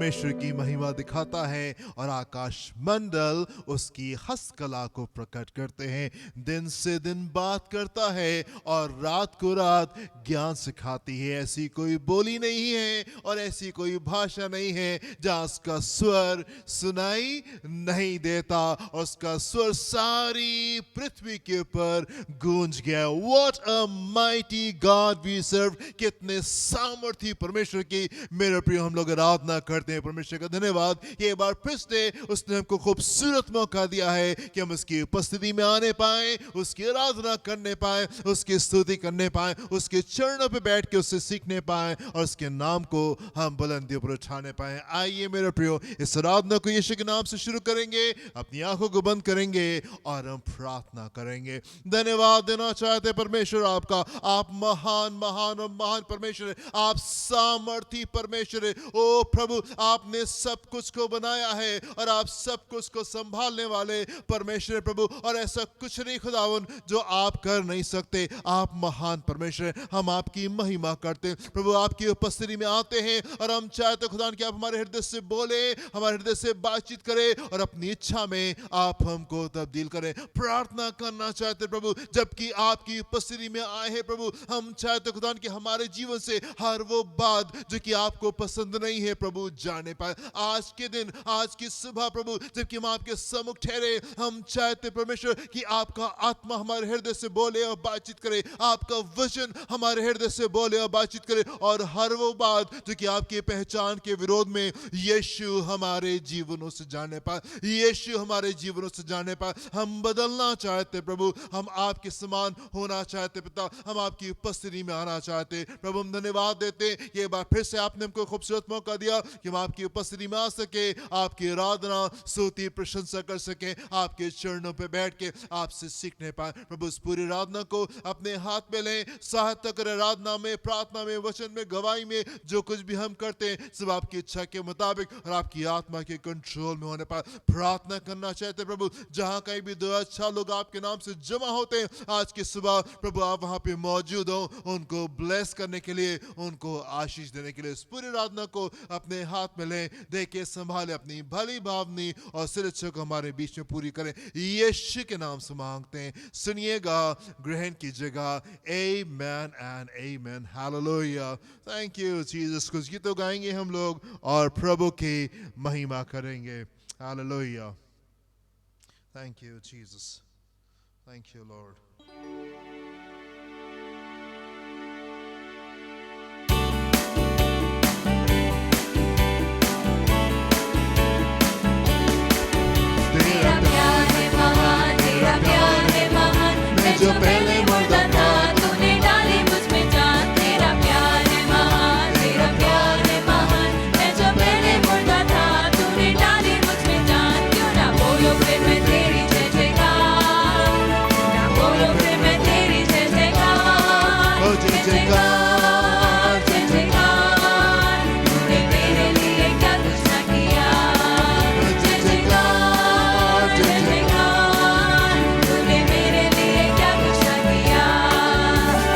परमेश्वर की महिमा दिखाता है और आकाश मंडल उसकी हस्तकला को प्रकट करते हैं। दिन से दिन बात करता है और रात को रात ज्ञान सिखाती है। ऐसी कोई बोली नहीं है और ऐसी कोई भाषा नहीं है जहाँ उसका स्वर सुनाई नहीं देता और उसका स्वर सारी पृथ्वी के ऊपर गूंज गया। What a mighty God we serve! कितने सामर्थी परमेश्वर की मेरे प्रिय हम लोग आराधना करते हैं। परमेश्वर का धन्यवाद, ये बार फिर से उसने हमको खूबसूरत मौका दिया है कि हम उसकी उपस्थिति में आने पाए, उसकी आराधना करने पाए, उसकी स्तुति करने पाए, उसके चरणों पे बैठ के उससे सीखने पाए और उसके नाम को हम बुलंदियों पर उठाने पाए। आइए मेरे प्रियो, इस आराधना को यीशु के नाम से शुरू करेंगे, अपनी आंखों को बंद करेंगे और हम प्रार्थना करेंगे। धन्यवाद देना चाहते परमेश्वर आपका, आप महान महान और महान परमेश्वर है, आप सामर्थी परमेश्वर है। ओ प्रभु, आपने सब कुछ को बनाया है और आप सब कुछ को संभालने वाले परमेश्वर है प्रभु, और ऐसा कुछ नहीं खुदावन जो आप कर नहीं सकते। आप महान परमेश्वर है, हम आपकी महिमा करते हैं प्रभु। आपकी उपस्थिति में आते हैं और हम चाहते खुदा कि आप हमारे हृदय से बोले, हमारे हृदय से बातचीत करें और अपनी इच्छा में आप हमको तब्दील करें। प्रार्थना करना चाहते प्रभु, जबकि आपकी उपस्थिति में आए हैं प्रभु, हम चाहते खुदा कि हमारे जीवन से हर वो बात जो कि आपको पसंद नहीं है प्रभु जाने पाए। आज के दिन, आज की सुबह प्रभु, जबकि हम आपके सम्मुख ठहरे, हम चाहते परमेश्वर कि आपका आत्मा हमारे हृदय से बोले और बातचीत करे, आपका वचन हमारे हृदय से बोले और बातचीत करे, और हर वो बात जो कि आपकी पहचान के विरोध में यीशु हमारे जीवनों से जाने पाए, यीशु हमारे जीवनों से जाने पाए। हम बदलना चाहते प्रभु, हम आपके समान होना चाहते पिता, हम आपकी उपस्थिति में आना चाहते प्रभु। हम धन्यवाद देते, ये बार फिर से आपने हमको खूबसूरत मौका दिया कि हम आपकी उपस्थिति में आ सके, आपकी आराधना स्तुति प्रशंसा कर सके, आपके चरणों पे बैठ के आपसे सीखने पाए प्रभु। इस पूरी आराधना को अपने हाथ में लें, सहायता करें। आराधना में, प्रार्थना में, वचन में, गवाही में जो कुछ भी हम करते हैं सब आपकी इच्छा के मुताबिक और आपकी आत्मा के कंट्रोल में होने पाए। प्रार्थना करना चाहते प्रभु, जहां कहीं भी दो अच्छा लोग आपके नाम से जमा होते हैं आज की सुबह प्रभु, आप वहां पे मौजूद हो, उनको ब्लेस करने के लिए, उनको आशीष देने के लिए। इस पूरी आराधना को अपने हाथ में लें, देखे संभाले, अपनी भली भावनी और सिर इच्छा को हमारे बीच में पूरी करें। यीशु के नाम से मांगते हैं, सुनिएगा, ग्रहण कीजिएगा। Amen and amen. Hallelujah. Thank you Jesus. कुछ गीतों गाएंगे हम लोग और प्रभु की महिमा करेंगे। Hallelujah. Thank you Jesus. Thank you Lord. जो पहले मुर्दा था तूने डाली मुझ में जान, तेरा प्यार है महान, तेरा प्यार है महान। मैं जो पहले मुर्दा था तूने डाली मुझ में जान, क्यों ना बोलो फिर मैं तेरी जय जयकार, ना बोलो फिर मैं तेरी जय जयकार, जय जयकार, जय जयकार। तूने मेरे लिए क्या कुछ ना किया, जय जयकार, जय जयकार। तूने मेरे लिए क्या कुछ ना किया।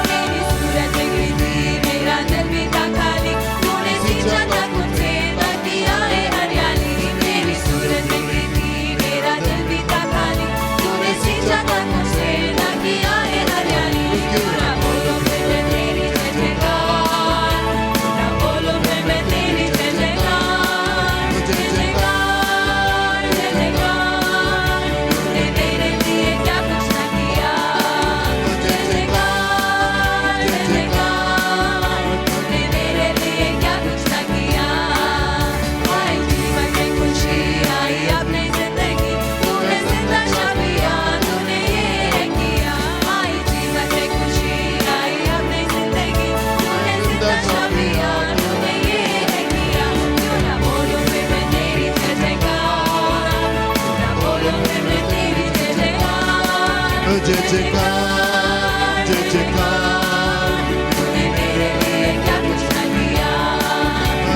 मेरी सूरत बिगड़ी थी, मेरा दिल भी था खाली, तूने सींचा था मुझसे ताकि आए हरियाली। मेरी सूरत बिगड़ी थी, मेरा दिल भी था खाली, तूने सींचा था मुझसे ताकि आए हरियाली। क्यों ना बोलो फिर मैं तेरी जय जयकार, क्यों ना बोलो फिर मैं तेरी जय जयकार, जय जयकार, जय जयकार। तूने मेरे लिए क्या कुछ ना किया, जय जयकार, जय जयकार। तूने मेरे लिए क्या कुछ ना किया। आई जीवन में खुशी आई अपनी जिंदगी, तूने जिंदा शाबिया, तूने ये किया। आई जीवन में खुशी आई अपनी जिंदगी, तूने जिंदा शाबिया, तूने ये किया। क्यों ना बोलो फिर मैं तेरी जय जयकार, क्यों ना बोलो फिर मैं तेरी जय जयकार, जय जयकार, जय जयकार। तूने मेरे लिए क्या कुछ ना किया,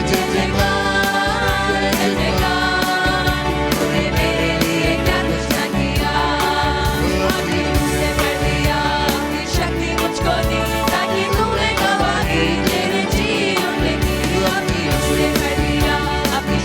जय जयकार, जय जयकार। तूने मेरे लिए क्या कुछ ना किया। अपनी रूह से भर दिया, अपनी शक्ति मुझको दी, ताकि तूने गवाही तेरे जीवन की। अपनी रूह से भर दिया, अपनी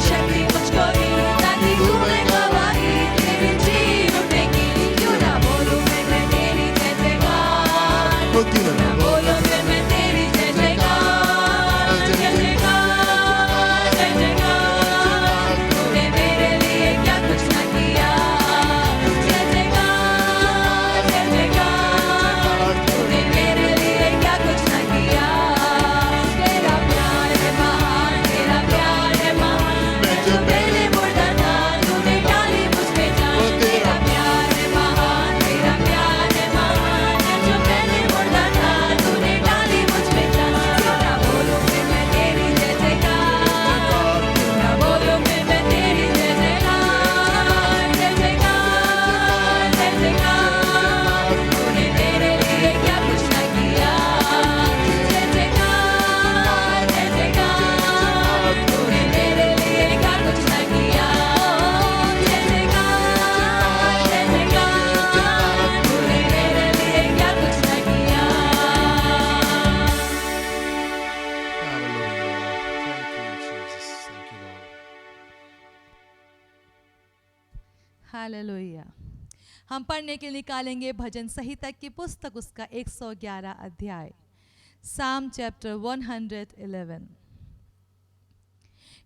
हम पढ़ने के लिए निकालेंगे भजन संहिता की पुस्तक उसका 111 अध्याय, साम चैप्टर 111।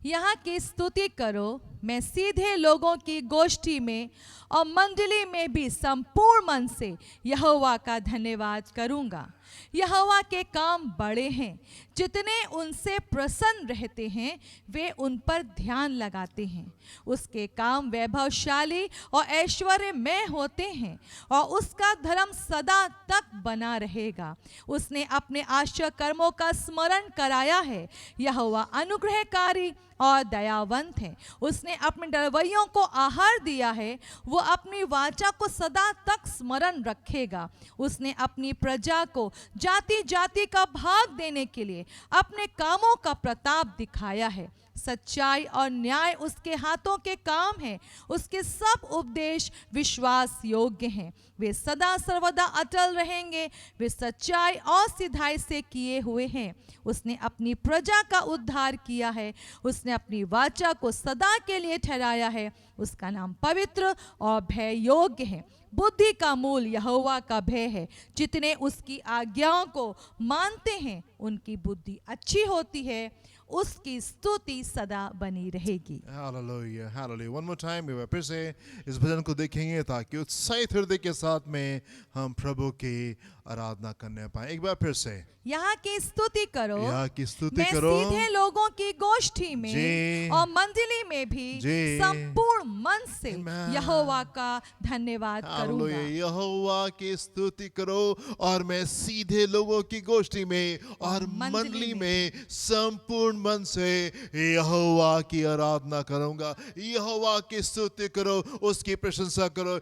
यहाँ की स्तुति करो, मैं सीधे लोगों की गोष्ठी में और मंडली में भी संपूर्ण मन से यहोवा का धन्यवाद करूँगा। यहोवा के काम बड़े हैं, जितने उनसे प्रसन्न रहते हैं वे उन पर ध्यान लगाते हैं। उसके काम वैभवशाली और ऐश्वर्यमय होते हैं और उसका धर्म सदा तक बना रहेगा। उसने अपने आश्चर्य कर्मों का स्मरण कराया है। यहोवा अनुग्रहकारी और दयावंत है। उसने अपने डरवैयों को आहार दिया है। वो अपनी वाचा को सदा तक स्मरण रखेगा। उसने अपनी प्रजा को जाति जाति का भाग देने के लिए अपने कामों का प्रताप दिखाया है। सच्चाई और न्याय उसके हाथों के काम हैं। उसके सब उपदेश विश्वास योग्य हैं। वे सदा सर्वदा अटल रहेंगे। वे सच्चाई और सिधाई से किए हुए हैं। उसने अपनी प्रजा का उद्धार किया है। उसने अपनी वाचा को सदा के लिए ठहराया है। उसका नाम पवित्र और भय योग्य है। बुद्धि का मूल यहोवा का भय है। जितने उसकी आज्ञाओं को मानते हैं उनकी बुद्धि अच्छी होती है। उसकी स्तुति सदा बनी रहेगी। Hallelujah, hallelujah. One more time एक बार फिर से इस भजन को देखेंगे ताकि उत्साहित हृदय के साथ में हम प्रभु की आराधना करने पाए। एक बार फिर से यहाँ की स्तुति करो, यहाँ की स्तुति मैं करो, सीधे लोगों की गोष्ठी जी। में और मंडली में भी जी। संपूर्ण मन से Amen. यहोवा का धन्यवाद हालेलुया, करूंगा। यहोवा की स्तुति करो और मैं सीधे लोगों की गोष्ठी में और मंडली मंडली में में संपूर्ण मन से यहोवा की आराधना करूंगा। यहोवा की स्तुति करो, उसकी प्रशंसा करो।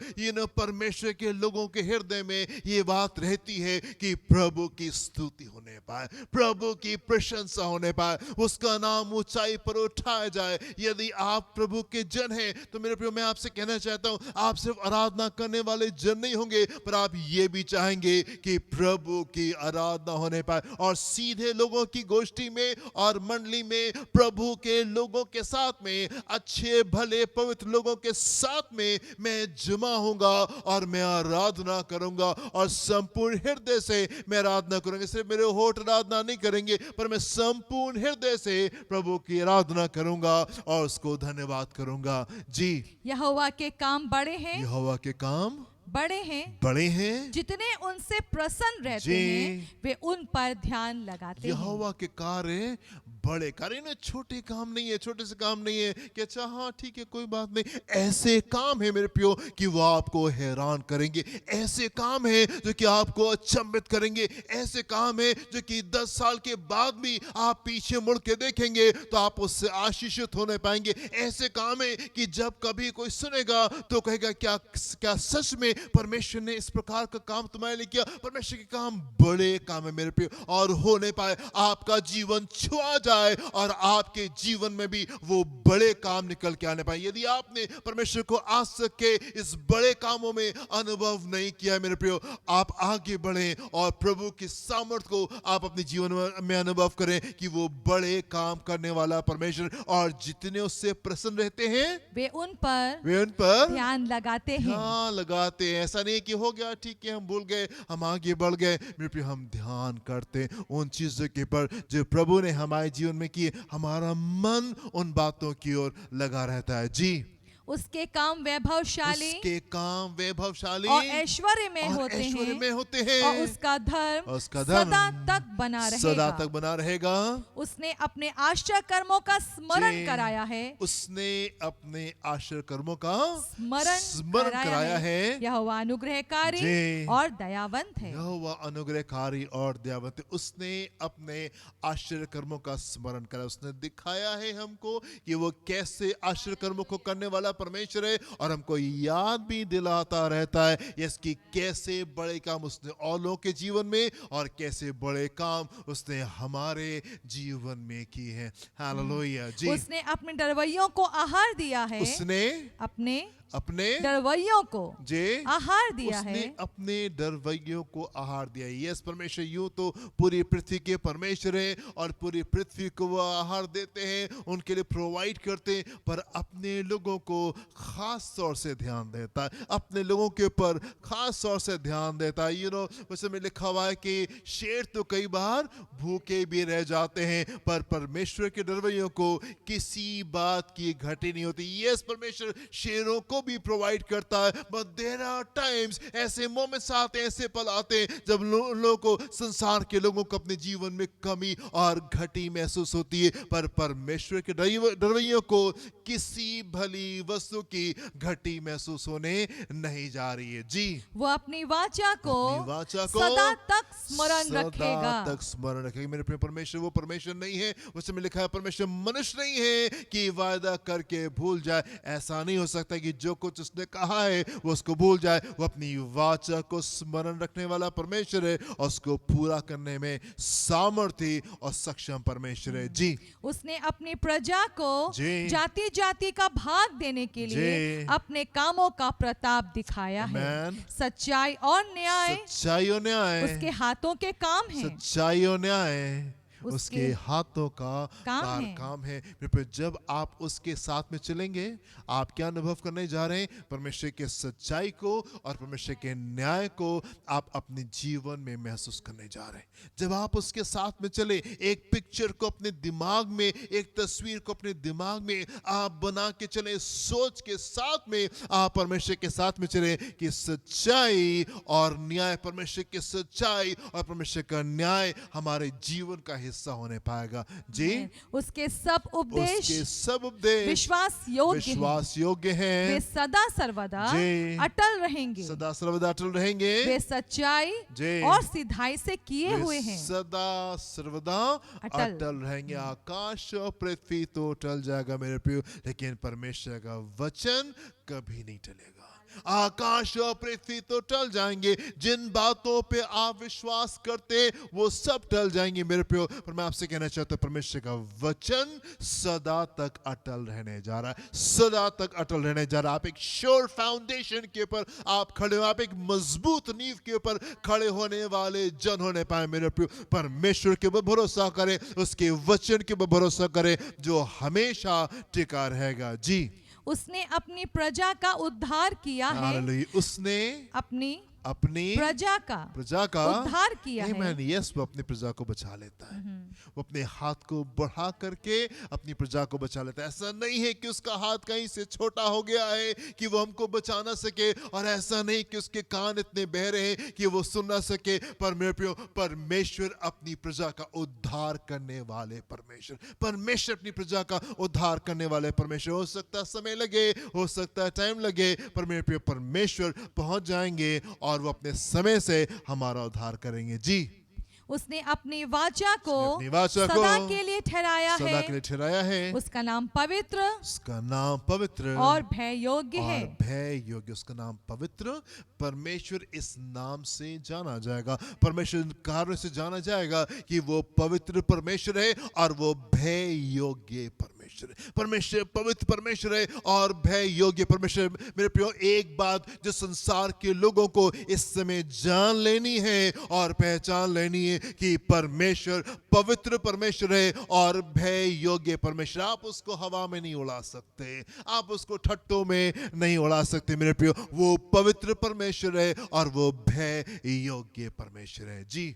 परमेश्वर के लोगों के हृदय में ये बात रहती है कि प्रभु की स्तुति होने पाए, प्रभु की प्रशंसा होने पाए, उसका नाम ऊंचाई पर उठाया जाए। यदि आप प्रभु के जन हैं तो मेरे प्रियो मैं आपसे कहना चाहता हूं, आप सिर्फ आराधना करने वाले जन नहीं होंगे, पर आप ये भी चाहेंगे कि प्रभु की आराधना होने पाए। और सीधे लोगों की गोष्ठी में और मंडली में प्रभु के लोगों के साथ में, अच्छे भले पवित्र लोगों के साथ में मैं जमा होऊंगा और मैं आराधना करूंगा और संपूर्ण हृदय से मैं आराधना करूंगा। सिर्फ मेरे होठ आराधना नहीं करेंगे, पर मैं संपूर्ण हृदय से प्रभु की आराधना करूंगा और उसको धन्यवाद करूंगा। जी, यहोवा के काम बड़े हैं, यहोवा के काम बड़े हैं, बड़े हैं, जितने उनसे प्रसन्न रहते जी। हैं वे उन पर ध्यान लगाते हैं। यहोवा के कार्य बड़े कार्य, ना छोटे काम नहीं है, छोटे से काम नहीं है कि अच्छा हाँ ठीक है कोई बात नहीं। ऐसे काम है मेरे प्रियो कि वो आपको हैरान करेंगे। ऐसे काम है जो कि आपको अचंभित करेंगे। ऐसे काम है जो कि 10 साल के बाद भी आप पीछे मुड़ के देखेंगे तो आप उससे आशीषित होने पाएंगे। ऐसे काम है कि जब कभी कोई सुनेगा तो कहेगा क्या क्या सच में परमेश्वर ने इस प्रकार का काम तुम्हारे लिए किया। परमेश्वर के काम बड़े काम है मेरे प्रियो, और होने पाए आपका जीवन छुआ जाए और आपके जीवन में भी वो बड़े काम निकल के आने पाए। यदि आपने परमेश्वर को आज तक के इस बड़े कामों में अनुभव नहीं किया मेरे प्रियो, आप आगे बढ़ें और प्रभु की सामर्थ को आप अपने जीवन में अनुभव करें कि वो बड़े काम करने वाला परमेश्वर, और जितने उससे प्रसन्न रहते हैं वे उन पर ध्यान लगाते हैं। ध्यान लगाते हैं। ऐसा नहीं कि हो गया ठीक है हम भूल गए, हम आगे बढ़ गए। मेरे प्रिय, हम ध्यान करते हैं उन चीजों के पर जो प्रभु ने हमारे जीवन में किए। हमारा मन उन बातों की ओर लगा रहता है। जी, उसके काम वैभवशाली, उसके काम वैभवशाली और ऐश्वर्यमय होते हैं, और उसका धर्म सदा तक बना रहेगा। सदा तक बना रहेगा। उसने अपने आश्चर्य कर्मों का स्मरण जी। कराया है। उसने अपने आश्चर्य कर्मों का स्मरण कराया है। यहोवा अनुग्रहकारी जी। और दयावंत है। यहोवा अनुग्रहकारी और दयावंत है। उसने अपने आश्चर्य कर्मों का स्मरण करा। उसने दिखाया है हमको कि वो कैसे आश्चर्य कर्मों को करने वाला परमेश्वर है, और हमको याद भी दिलाता रहता है इसकी कैसे बड़े काम उसने और लोगों के जीवन में और कैसे बड़े काम उसने हमारे जीवन में किए हैं। हालेलुया। जी, उसने अपने डरवैयों को आहार दिया है। उसने अपने अपने डरवैयों को जे आहार दिया उसने है। अपने डरवैयों को आहार दिया है। यस, परमेश्वर यूं तो पूरी पृथ्वी के परमेश्वर है और पूरी पृथ्वी को वो आहार देते हैं, उनके लिए प्रोवाइड करते हैं, पर अपने लोगों को खास तौर से ध्यान देता है, अपने लोगों के ऊपर खास तौर से ध्यान देता है। वैसे में लिखा हुआ है कि शेर तो कई बार भूखे भी रह जाते हैं, पर परमेश्वर के डरवैयों को किसी बात की घटी नहीं होती। यस, परमेश्वर शेरों को भी प्रोवाइड करता है, बट देयर आर टाइम्स, ऐसे मोमेंट्स आते हैं, ऐसे पल आते हैं जब लोगों को, संसार के लोगों को अपने जीवन में कमी और घटी महसूस होती है, पर परमेश्वर के डरवैयों को किसी भली वस्तु की घटी महसूस होने नहीं जा रही है। जी, वो अपनी वाचा को अपनी वाचा को सदा तक स्मरण सदा रखेगा। तक स्मरण रखेगा। मेरे प्रिय परमेश्वर वो परमेश्वर नहीं है, उसमें लिखा है परमेश्वर मनुष्य नहीं है कि वायदा करके भूल जाए। ऐसा नहीं हो सकता कि जो कुछ उसने कहा है वो उसको भूल जाए। वो अपनी वाचा को स्मरण रखने वाला परमेश्वर है और उसको पूरा करने में सामर्थ्य और सक्षम परमेश्वर है। जी, उसने अपनी प्रजा को जी। जाति जाति का भाग देने के लिए जी। अपने कामों का प्रताप दिखाया है। Amen. सच्चाई और न्याय सच्चाई और न्याय, उसके हाथों के काम हैं। सच्चाई और न्याय उसके उसके हाथों का काम है। काम है। फिर जब आप उसके साथ में चलेंगे, आप क्या अनुभव करने जा रहे हैं? परमेश्वर के सच्चाई को और परमेश्वर के न्याय को आप अपने जीवन में महसूस करने जा रहे हैं। जब आप उसके साथ में चले, एक पिक्चर को अपने दिमाग में, एक तस्वीर को अपने दिमाग में आप बना के चले, सोच के साथ में आप परमेश्वर के साथ में चले कि सच्चाई और न्याय, परमेश्वर की सच्चाई और परमेश्वर का न्याय हमारे जीवन का हिस्सा होने पाएगा। जी, उसके सब उपदेश उसके सब उपदेश विश्वास योग्य हैं। विश्वास योग्य वे हैं, सदा सर्वदा जी। अटल रहेंगे। सदा सर्वदा अटल रहेंगे, वे सच्चाई जी। और सिधाई से किए वे हुए हैं। सदा सर्वदा अटल। अटल रहेंगे। आकाश और पृथ्वी तो टल जाएगा मेरे प्रियो, लेकिन परमेश्वर का वचन कभी नहीं टलेगा। आकाश और पृथ्वी तो टल जाएंगे, जिन बातों पे आप विश्वास करते वो सब टल जाएंगे मेरे प्रियो, पर मैं आपसे कहना चाहता हूं परमेश्वर का वचन सदा तक अटल रहने जा रहा है, सदा तक अटल रहने जा रहा है। आप एक श्योर फाउंडेशन के ऊपर आप खड़े हो, आप एक मजबूत नींव के ऊपर खड़े होने वाले जन होने पाए मेरे प्रियो। परमेश्वर के ऊपर भरोसा करें, उसके वचन के ऊपर भरोसा करें जो हमेशा टिका रहेगा। जी, उसने अपनी प्रजा का उद्धार किया है। हालेलुया। उसने अपनी अपनी प्रजा का उद्धार किया है। Amen. Yes, वो अपनी प्रजा को बचा लेता है, वो अपने हाथ को बढ़ा करके अपनी प्रजा को बचा लेता है। ऐसा नहीं है कि उसका हाथ कहीं से छोटा हो गया है कि वो हमको बचा ना सके, और ऐसा नहीं कि उसके कान इतने बहरे हैं कि वो सुन ना सके। पर मेरे प्रियो, परमेश्वर अपनी प्रजा का उद्धार करने वाले परमेश्वर, परमेश्वर अपनी प्रजा का उद्धार करने वाले परमेश्वर। हो सकता है समय लगे, हो सकता है टाइम लगे, पर मेरे प्रियो परमेश्वर पहुंच जाएंगे और वो अपने समय से हमारा उद्धार करेंगे। जी, उसने अपनी वाचा को अपनी वाचा को सदा के लिए ठहराया सदा के लिए है। ठहराया है। उसका नाम पवित्र उसका नाम पवित्र और भय योग्य और है। भय योग्य। उसका नाम पवित्र, परमेश्वर इस नाम से जाना जाएगा, परमेश्वर इन कार्यों से जाना जाएगा कि वो पवित्र परमेश्वर है और वो भय योग्य परमेश्वर है। परमेश्वर पवित्र परमेश्वर है और भय योग्य परमेश्वर। मेरे प्रियो, एक बात जो संसार के लोगों को इस समय जान लेनी है और पहचान लेनी है कि परमेश्वर पवित्र परमेश्वर है और भय योग्य परमेश्वर। आप उसको हवा में नहीं उड़ा सकते, आप उसको ठट्टों में नहीं उड़ा सकते मेरे प्रियो। वो पवित्र परमेश्वर है और वो भय योग्य परमेश्वर है। जी,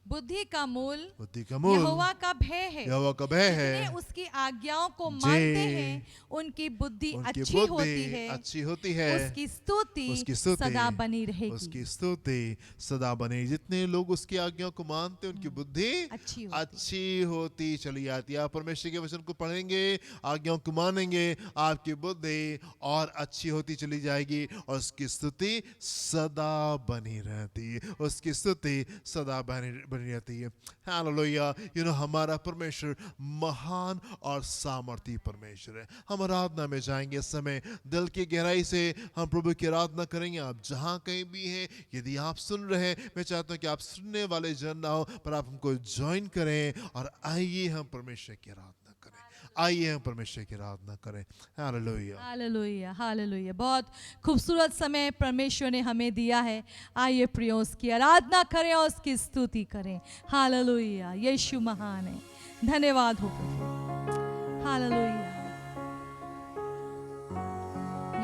बुद्धि का मूल बुद्धि का मूल यहोवा का भय है। यहोवा का भय है। जितने उसकी आज्ञाओं को जी। मानते हैं उनकी बुद्धि उनकी अच्छी बुद्धि होती है। अच्छी होती है। उसकी स्तुति सदा बनी रहेगी। उसकी स्तुति सदा बनी। जितने लोग उसकी आज्ञाओं को मानते हैं उनकी बुद्धि अच्छी होती चली जाती है। आप परमेश्वर के वचन को पढ़ेंगे, आज्ञाओं को मानेंगे, आपकी बुद्धि और अच्छी होती चली जाएगी और उसकी स्तुति सदा बनी रहती है। उसकी स्तुति सदा बनी रहती है। हालेलुया। हमारा परमेश्वर महान और सामर्थी परमेश्वर है। हम आराधना में जाएंगे, इस समय दिल की गहराई से हम प्रभु की आराधना करेंगे। आप जहां कहीं भी हैं, यदि आप सुन रहे हैं, मैं चाहता हूं कि आप सुनने वाले जन ना हो, पर आप हमको ज्वाइन करें और आइए हम परमेश्वर की आराधना करें। आइए हम परमेश्वर की आराधना करें। हालेलुया। Hallelujah, hallelujah. बहुत खूबसूरत समय परमेश्वर ने हमें दिया है। आइए प्रियो उसकी आराधना करें और उसकी स्तुति करें। हालेलुया, यीशु महान है। धन्यवाद हो प्रभु। हालेलुया,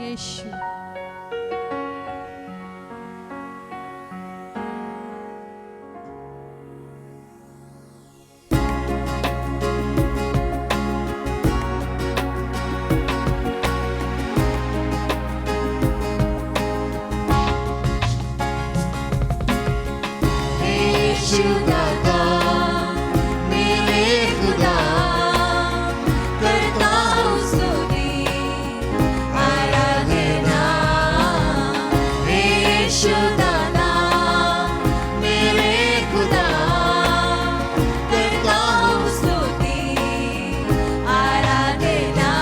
यीशु। दाता मेरे खुदा करता हूँ स्तुति आराधना। यीशु दाता मेरे खुदा करता हूँ स्तुति आराधना।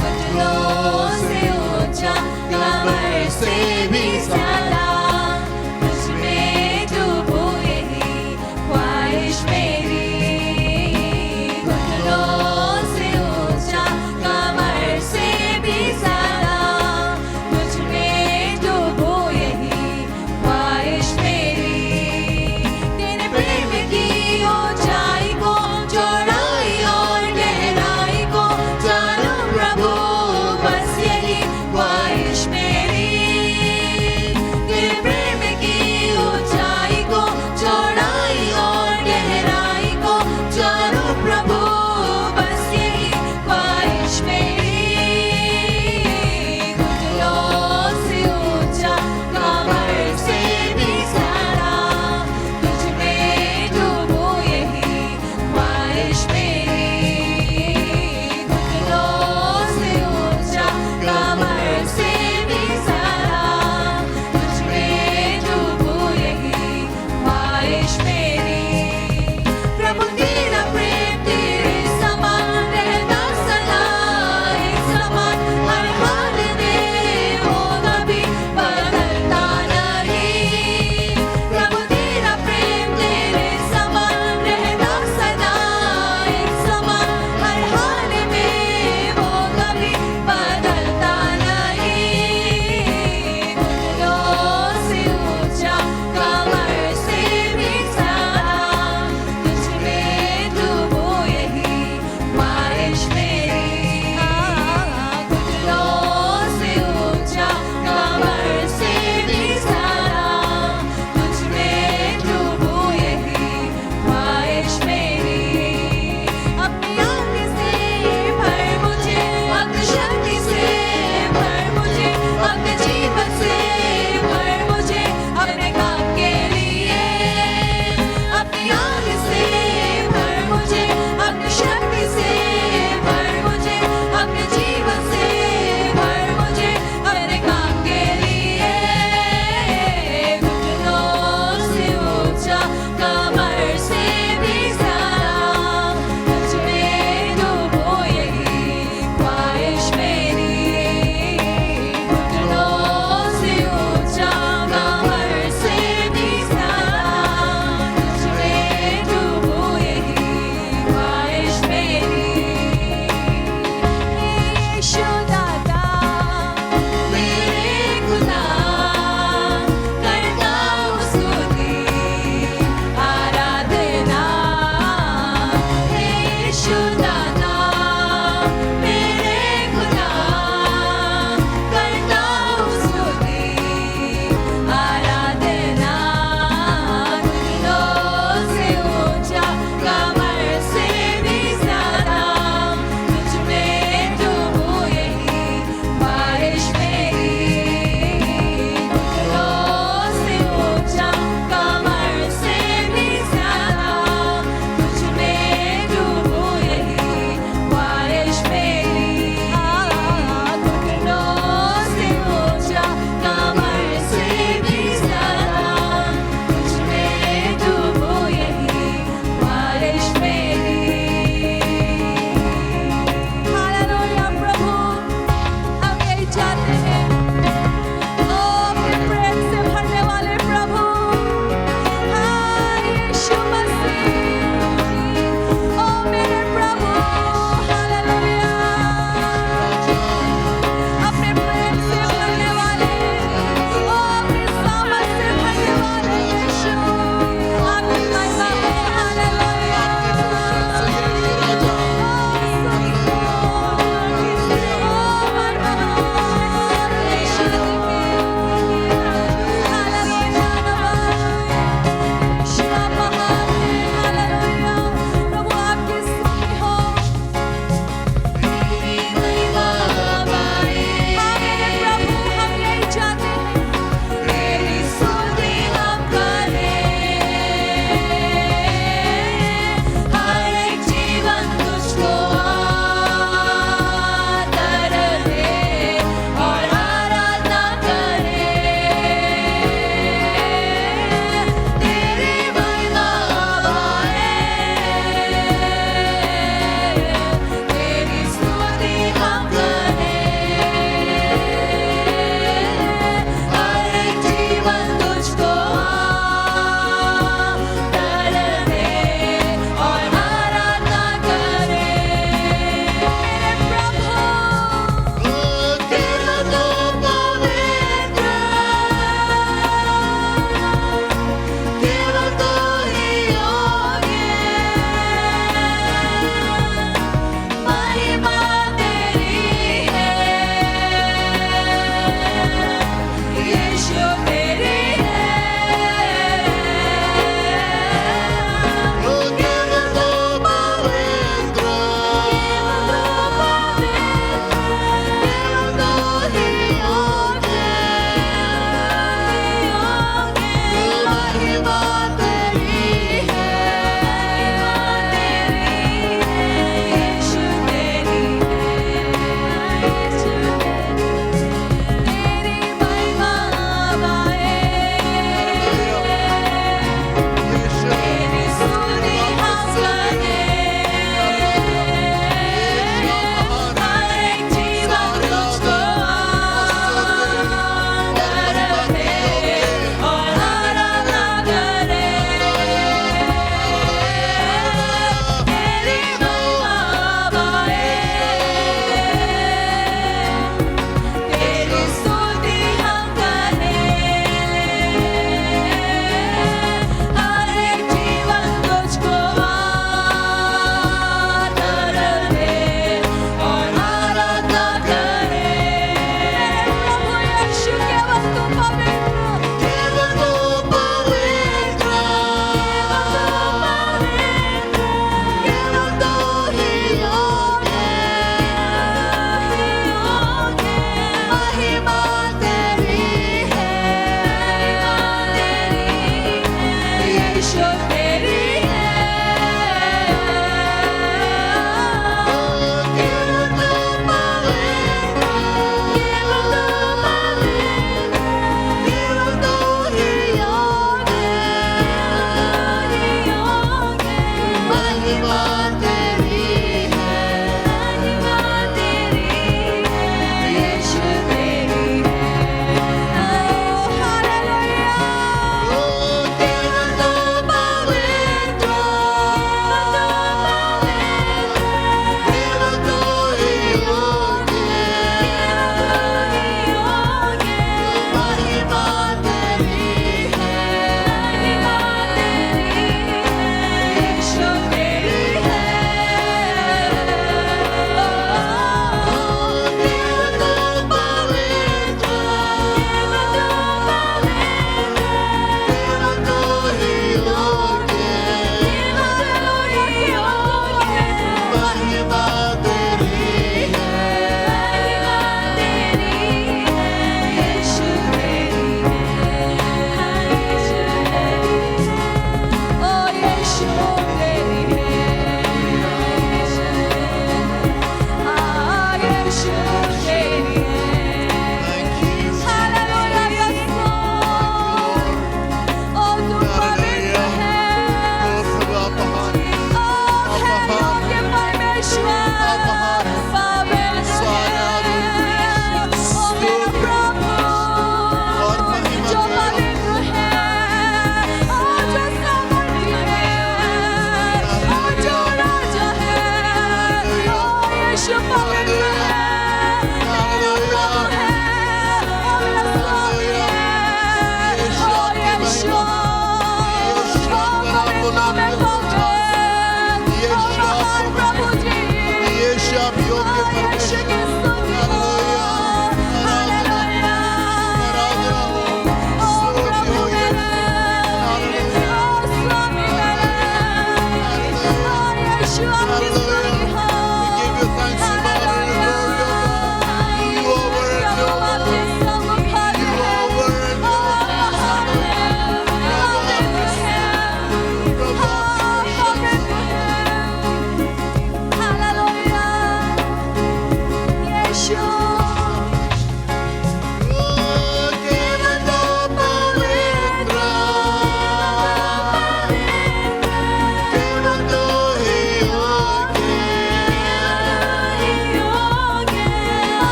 कुचलों से ऊंचा कमर से भी ज्यादा मुझमें डूबो यही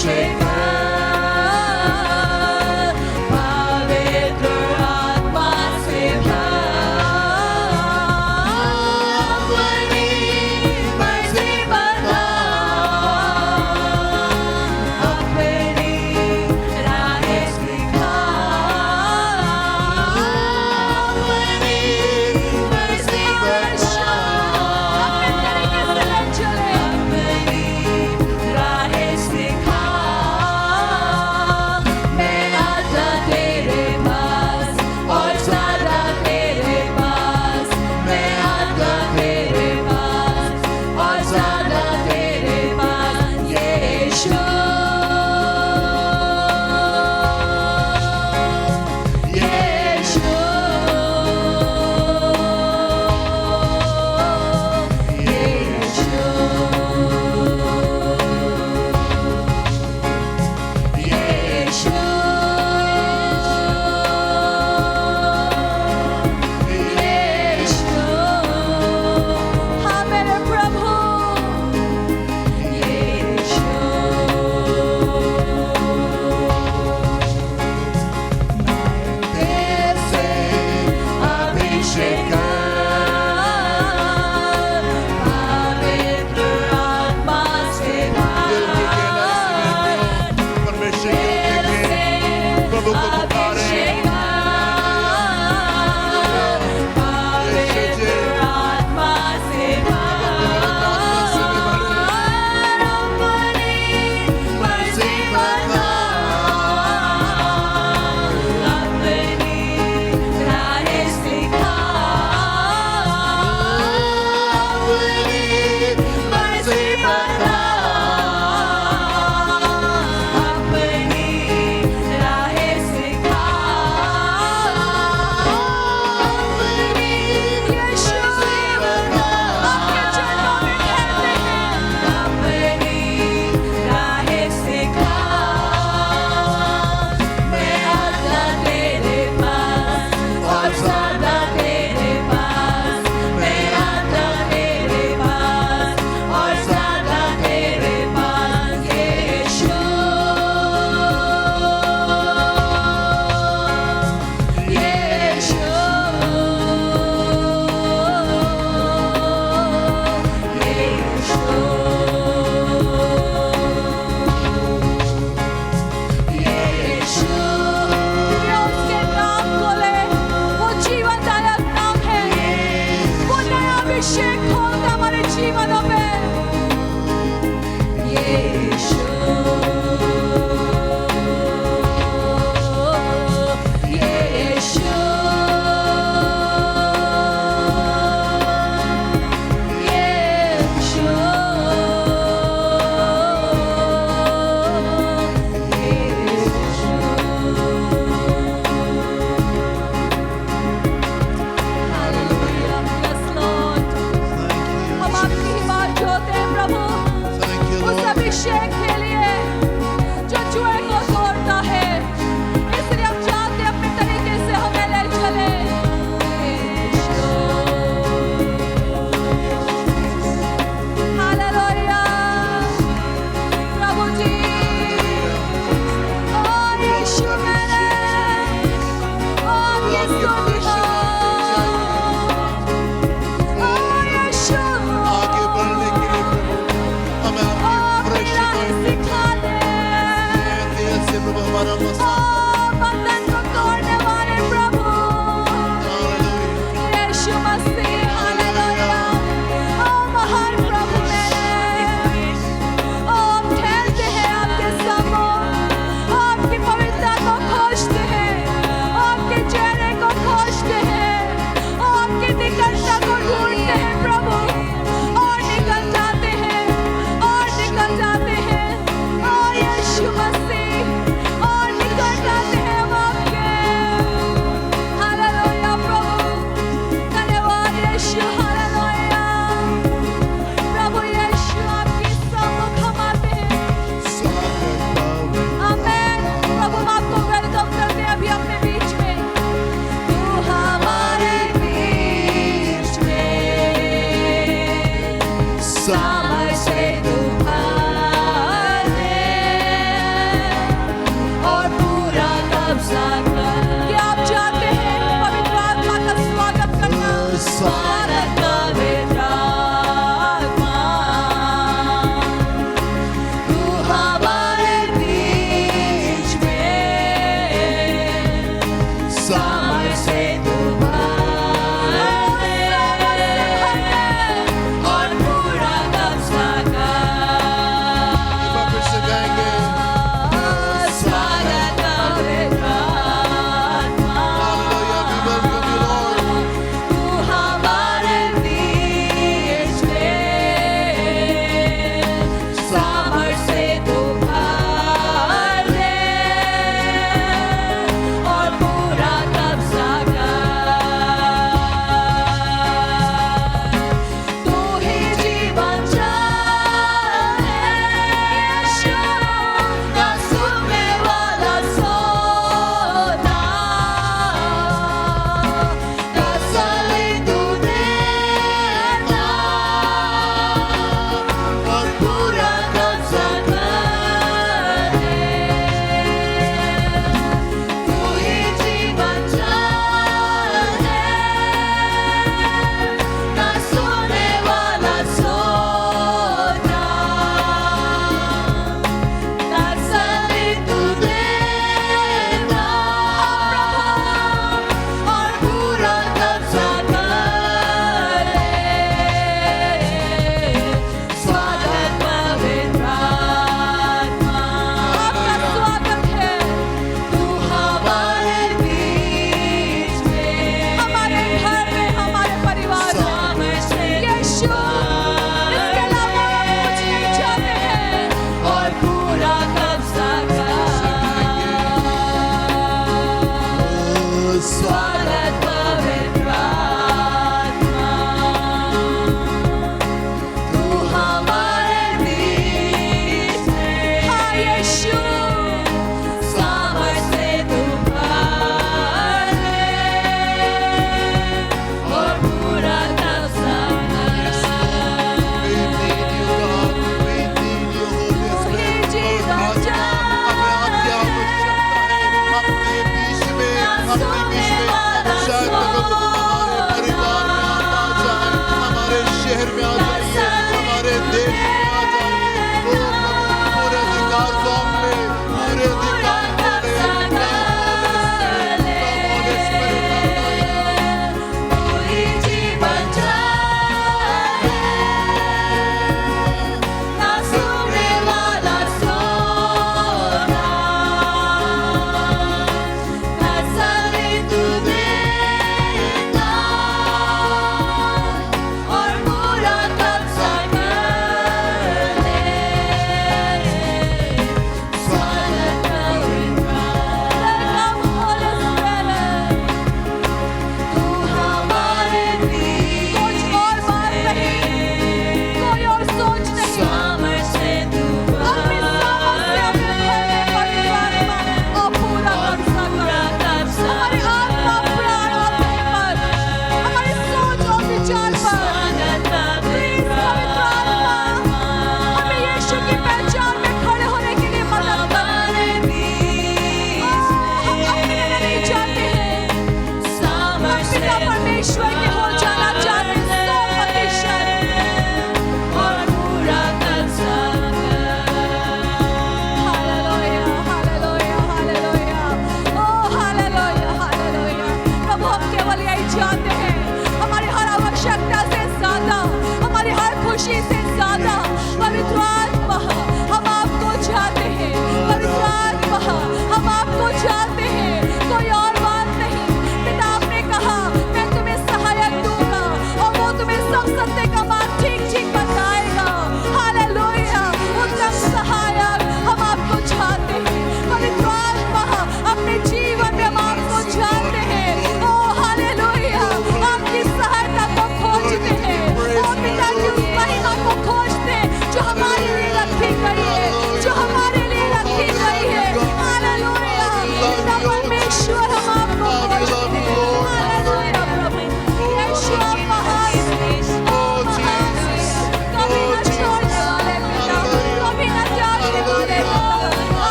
से भर, पवित्र आत्मा से भर, अपनी मर्जी बता, अपनी राहें सिखा, अपनी मर्जी बता, अपने तरीके से हम चले, अपनी राहें सिखा,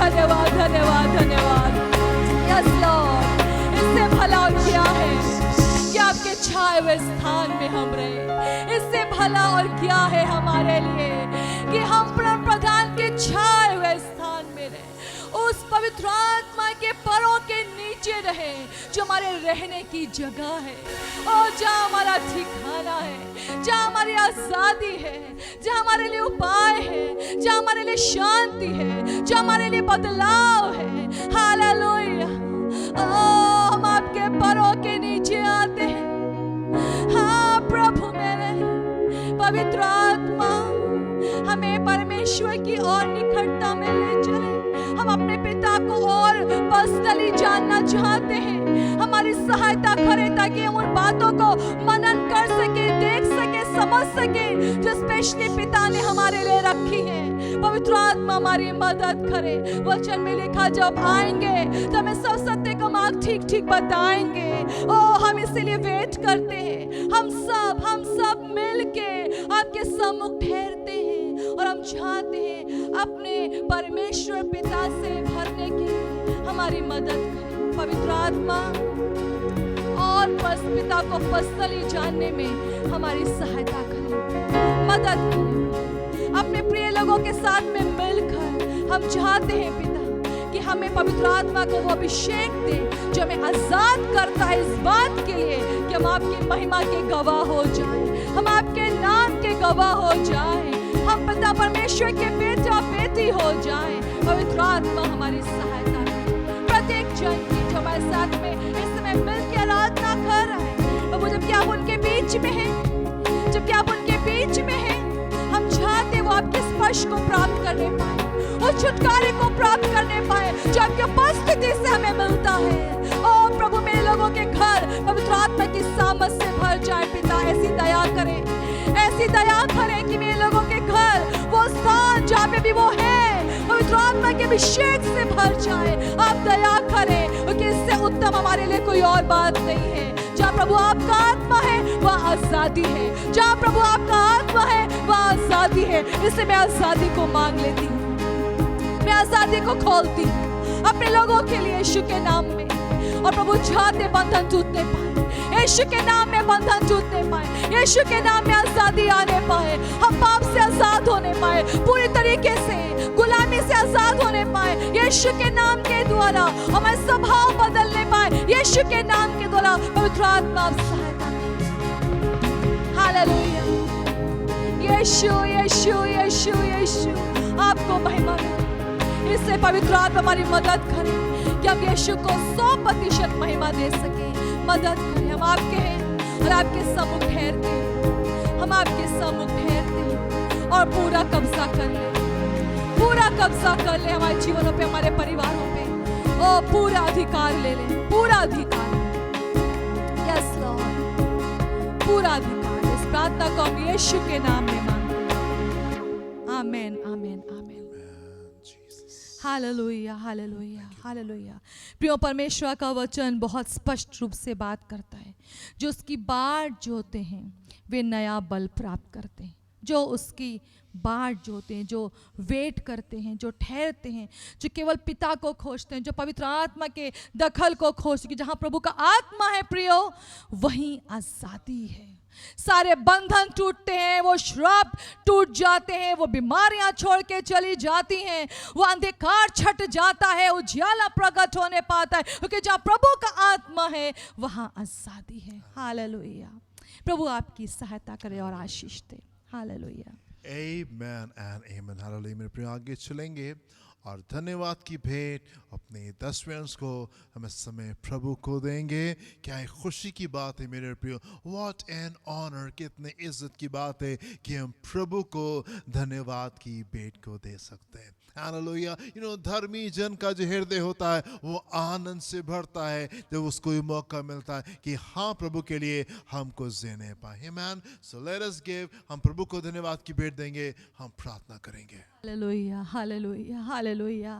धन्यवाद धन्यवाद धन्यवाद। यस लॉर्ड, इससे भला और क्या है कि आपके छाए हुए स्थान में हम रहे। इससे भला और क्या है हमारे लिए कि हम परम प्रधान के छाए हुए स्थान में रहे, उस पवित्र आत्मा के परों के नीचे रहे जो हमारे रहने की जगह है, और जहाँ हमारा ठिकाना है, जहाँ हमारी आजादी है, जहाँ हमारे लिए उपाय है, जहाँ हमारे लिए शांति है, जहाँ हमारे लिए बदलाव है। हालेलुया। ओ, हम आपके परों के नीचे आते हैं। हाँ प्रभु, मेरे पवित्र आत्मा हमें परमेश्वर की और निकटता में ले चले। हम अपने पिता को और पर्सनली जानना चाहते हैं। हमारी सहायता करें ताकि हम उन बातों को मनन कर सके, देख सके, समझ सके जो स्पेशली पिता ने हमारे लिए रखी है। पवित्र आत्मा हमारी मदद करे। वचन में लिखा जब आएंगे तो हमें सब सत्य को मार्ग ठीक ठीक बताएंगे। ओ, हम इसीलिए वेट करते हैं। हम सब मिलके आपके सम्मुख ठहरते हैं और हम चाहते हैं अपने परमेश्वर पिता से भरने की हमारी मदद करें। पवित्र आत्मा और पिता को पर्सनली जानने में हमारी सहायता करें, मदद करें। अपने प्रिय लोगों के साथ में मिलकर हम चाहते हैं पिता कि हमें पवित्र आत्मा को वो अभिषेक दे जो हमें आजाद करता है इस बात के लिए कि हम आपकी महिमा के गवाह हो जाएं, हम आपके नाम के गवाह हो जाएं, हम पिता परमेश्वर के बेटा बेटी हो जाएं। पवित्र आत्मा हमारी सहायता करें। प्रत्येक जन की जो हमारे साथ में इस समय मिलकर आराधना कर रहा है, प्रभु जबकि आप उनके बीच में हैं, जबकि आप उनके बीच में हैं, हम चाहते वो आपके स्पर्श को प्राप्त करने पाए, उस छुटकारे को प्राप्त करने पाए जो आपकी उपस्थिति से हमें मिलता है। ओ प्रभु, मेरे लोगों के घर पवित्र आत्मा की सामर्थ से भर जाए। पिता ऐसी दया करें, ऐसी दया करें कि मेरे लोगों के घर वो स्थान जहाँ पे भी वो है पवित्र आत्मा के अभिषेक से भर जाए। आप दया करें, क्योंकि इससे उत्तम हमारे लिए कोई और बात नहीं है। जहाँ प्रभु आपका आत्मा है वहाँ आजादी है, जहाँ प्रभु आपका आत्मा है वहाँ आजादी है। इसलिए मैं आजादी को मांग लेती हूँ, मैं आजादी को खोलती हूँ अपने लोगों के लिए यीशु के नाम में। और प्रभु चाहते बंधन टूटने पाए, यीशु के नाम में बंधन टूटने पाए, यीशु के नाम में आजादी आने पाए, हम पाप से आजाद होने पाए, पूरी तरीके से गुलामी से आजाद होने पाए यीशु के नाम के द्वारा, हमारे स्वभाव बदलने पाए यीशु के नाम के द्वारा। पवित्र आत्मा आप सहायता करें। हालेलुया। यीशु यीशु यीशु यीशु आपको महिमा मिले। इससे पवित्र आत्मा हमारी मदद करे कि हम यीशु को 100% महिमा दे सके। मदद करें, हम आपके हैं और आपके सम्मुख ठहरते हैं, हम आपके सम्मुख ठहरते हैं और पूरा कब्जा कर ले, पूरा कब्जा कर ले हमारे जीवनों पे, हमारे परिवारों पे। ओ पूरा अधिकार ले ले, पूरा अधिकार। यस लॉर्ड, पूरा अधिकार। इस प्रार्थना को हम यीशु के नाम में मांगते हैं। आमीन आमीन आमीन। Hallelujah hallelujah hallelujah. प्रिय परमेश्वर का वचन बहुत स्पष्ट रूप से बात करता है, जो उसकी बाट जोते हैं वे नया बल प्राप्त करते हैं। जो उसकी बाट जोते हैं, जो वेट करते हैं, जो ठहरते हैं, जो केवल पिता को खोजते हैं, जो पवित्र आत्मा के दखल को खोजते हैं। जहाँ प्रभु का आत्मा है प्रियो, वहीं आजादी है। सारे बंधन टूटते हैं, वो श्राप टूट जाते हैं, वो बीमारियां छोड़ के चली जाती हैं, वो अंधकार छट जाता है, उजियाला प्रकट होने पाता है, क्योंकि जहाँ प्रभु का आत्मा है वहाँ आजादी है। हालेलुया। प्रभु आपकी सहायता करे और आशीष दे। Hallelujah. Amen and amen. Hallelujah. मेरे प्रिय आगे चलेंगे और धन्यवाद की भेंट अपने 10 अंश को हम इस समय प्रभु को देंगे। क्या एक खुशी की बात है मेरे प्रियो, व्हाट एन ऑनर, कितने इज्जत की बात है कि हम प्रभु को धन्यवाद की भेंट को दे सकते हैं। हालेलुया। धर्मी जन का जो हृदय होता है वो आनंद से भरता है जब उसको ये मौका मिलता है कि हाँ प्रभु के लिए हमको जीने पाए। आमीन। सो लेट अस गिव, हम प्रभु को धन्यवाद की भेंट देंगे, हम प्रार्थना करेंगे। Hallelujah hallelujah hallelujah.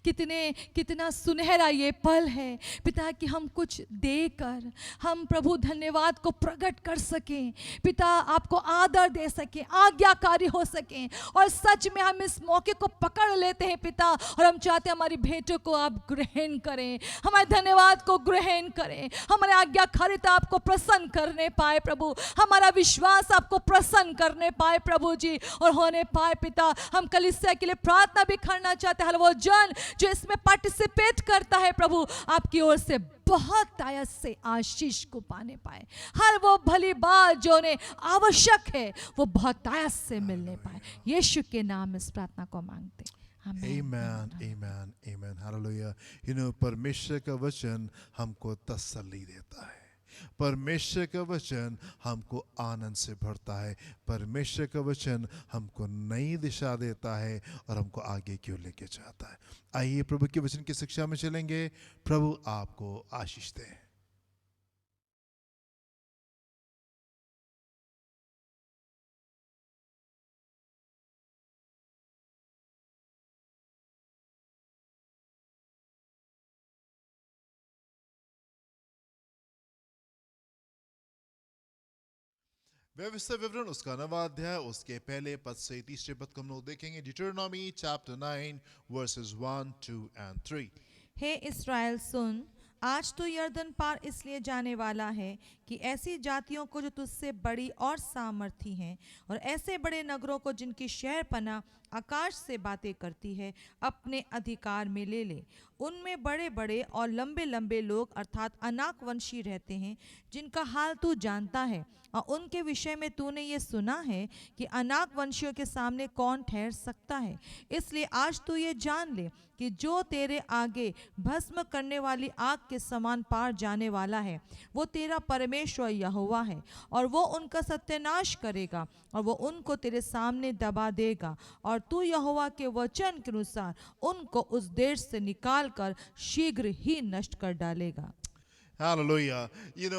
कितना सुनहरा ये पल है पिता कि हम कुछ देकर हम प्रभु धन्यवाद को प्रकट कर सकें, पिता आपको आदर दे सकें, आज्ञाकारी हो सकें और सच में हम इस मौके को पकड़ लेते हैं पिता, और हम चाहते हैं हमारी भेंटों को आप ग्रहण करें, हमारे धन्यवाद को ग्रहण करें, हमारे आज्ञाकारिता आपको प्रसन्न करने पाए प्रभु, हमारा विश्वास आपको प्रसन्न करने पाए प्रभु जी, और होने पाए पिता। हम कलीसिया के लिए प्रार्थना भी करना चाहते हैं, हर वो जन जो इसमें पार्टिसिपेट करता है प्रभु, आपकी ओर से बहुत आयत से आशीष को पाने पाए, हर वो भली बात जो उन्हें आवश्यक है वो बहुत आयत से मिलने पाए। यीशु के नाम में इस प्रार्थना को मांगते हैं। Amen, amen, amen. Hallelujah. परमेश्वर का वचन हमको तसल्ली देता है, परमेश्वर का वचन हमको आनंद से भरता है, परमेश्वर का वचन हमको नई दिशा देता है और हमको आगे क्यों लेके जाता है। आइए प्रभु के वचन की शिक्षा में चलेंगे। प्रभु आपको आशीष दे। व्यवस्था विवरण उसका 9वां अध्याय उसके पहले पद से तीसरे पद को हम लोग देखेंगे। डिटरोनॉमी चैप्टर 9 वर्सेस 1, 2 and 3। हे इस्राएल सुन, आज तू यरदन पार इसलिए जाने वाला है कि ऐसी जातियों को जो तुझसे बड़ी और सामर्थी हैं, और ऐसे बड़े नगरों को जिनकी शहर पना आकाश से बातें करती है, अपने अधिकार में ले ले। उनमें बड़े बड़े और लंबे लंबे लोग अर्थात अनाक वंशी रहते हैं, जिनका हाल तू जानता है, और उनके विषय में तूने ये सुना है कि अनाक वंशियों के सामने कौन ठहर सकता है। इसलिए आज तू ये जान ले कि जो तेरे आगे भस्म करने वाली आग के समान पार जाने वाला है, वो तेरा परमेश्वर यहोवा है, और वो उनका सत्यानाश करेगा, और वो उनको तेरे सामने दबा देगा, और तू यहोवा के वचन के अनुसार उनको उस देश से निकाल कर शीघ्र ही नष्ट कर डालेगा। हालेलुया।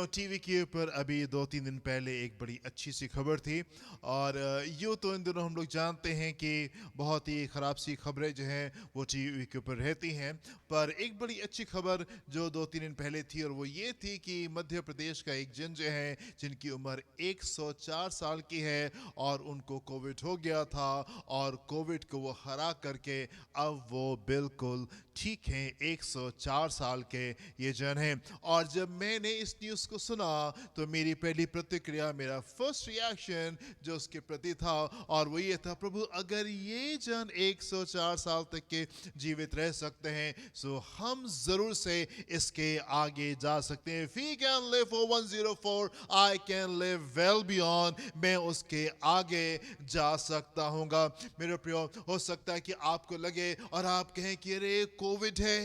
टीवी के ऊपर अभी 2-3 दिन पहले एक बड़ी अच्छी सी खबर थी, और यूँ तो इन दिनों हम लोग जानते हैं कि बहुत ही ख़राब सी खबरें जो हैं वो टीवी के ऊपर रहती हैं, पर एक बड़ी अच्छी खबर जो 2-3 दिन पहले थी, और वो ये थी कि मध्य प्रदेश का एक जन जो है जिनकी उम्र 104 साल की है, और उनको कोविड हो गया था, और कोविड को वो हरा करके अब वो बिल्कुल ठीक हैं, 104 साल के ये जन हैं। और जब मैंने इस न्यूज़ को सुना तो मेरी पहली प्रतिक्रिया, मेरा फर्स्ट रिएक्शन जो उसके प्रति था, और वो ये था, प्रभु अगर ये जन 104 साल तक के जीवित रह सकते हैं, सो हम ज़रूर से इसके आगे जा सकते हैं। If he can live for 104, I can live well beyond। मैं उसके आगे जा सकता हूँगा। मेरे प्रियो, हो सकता है कि आपको लगे और आप कहें कि अरे कोविड है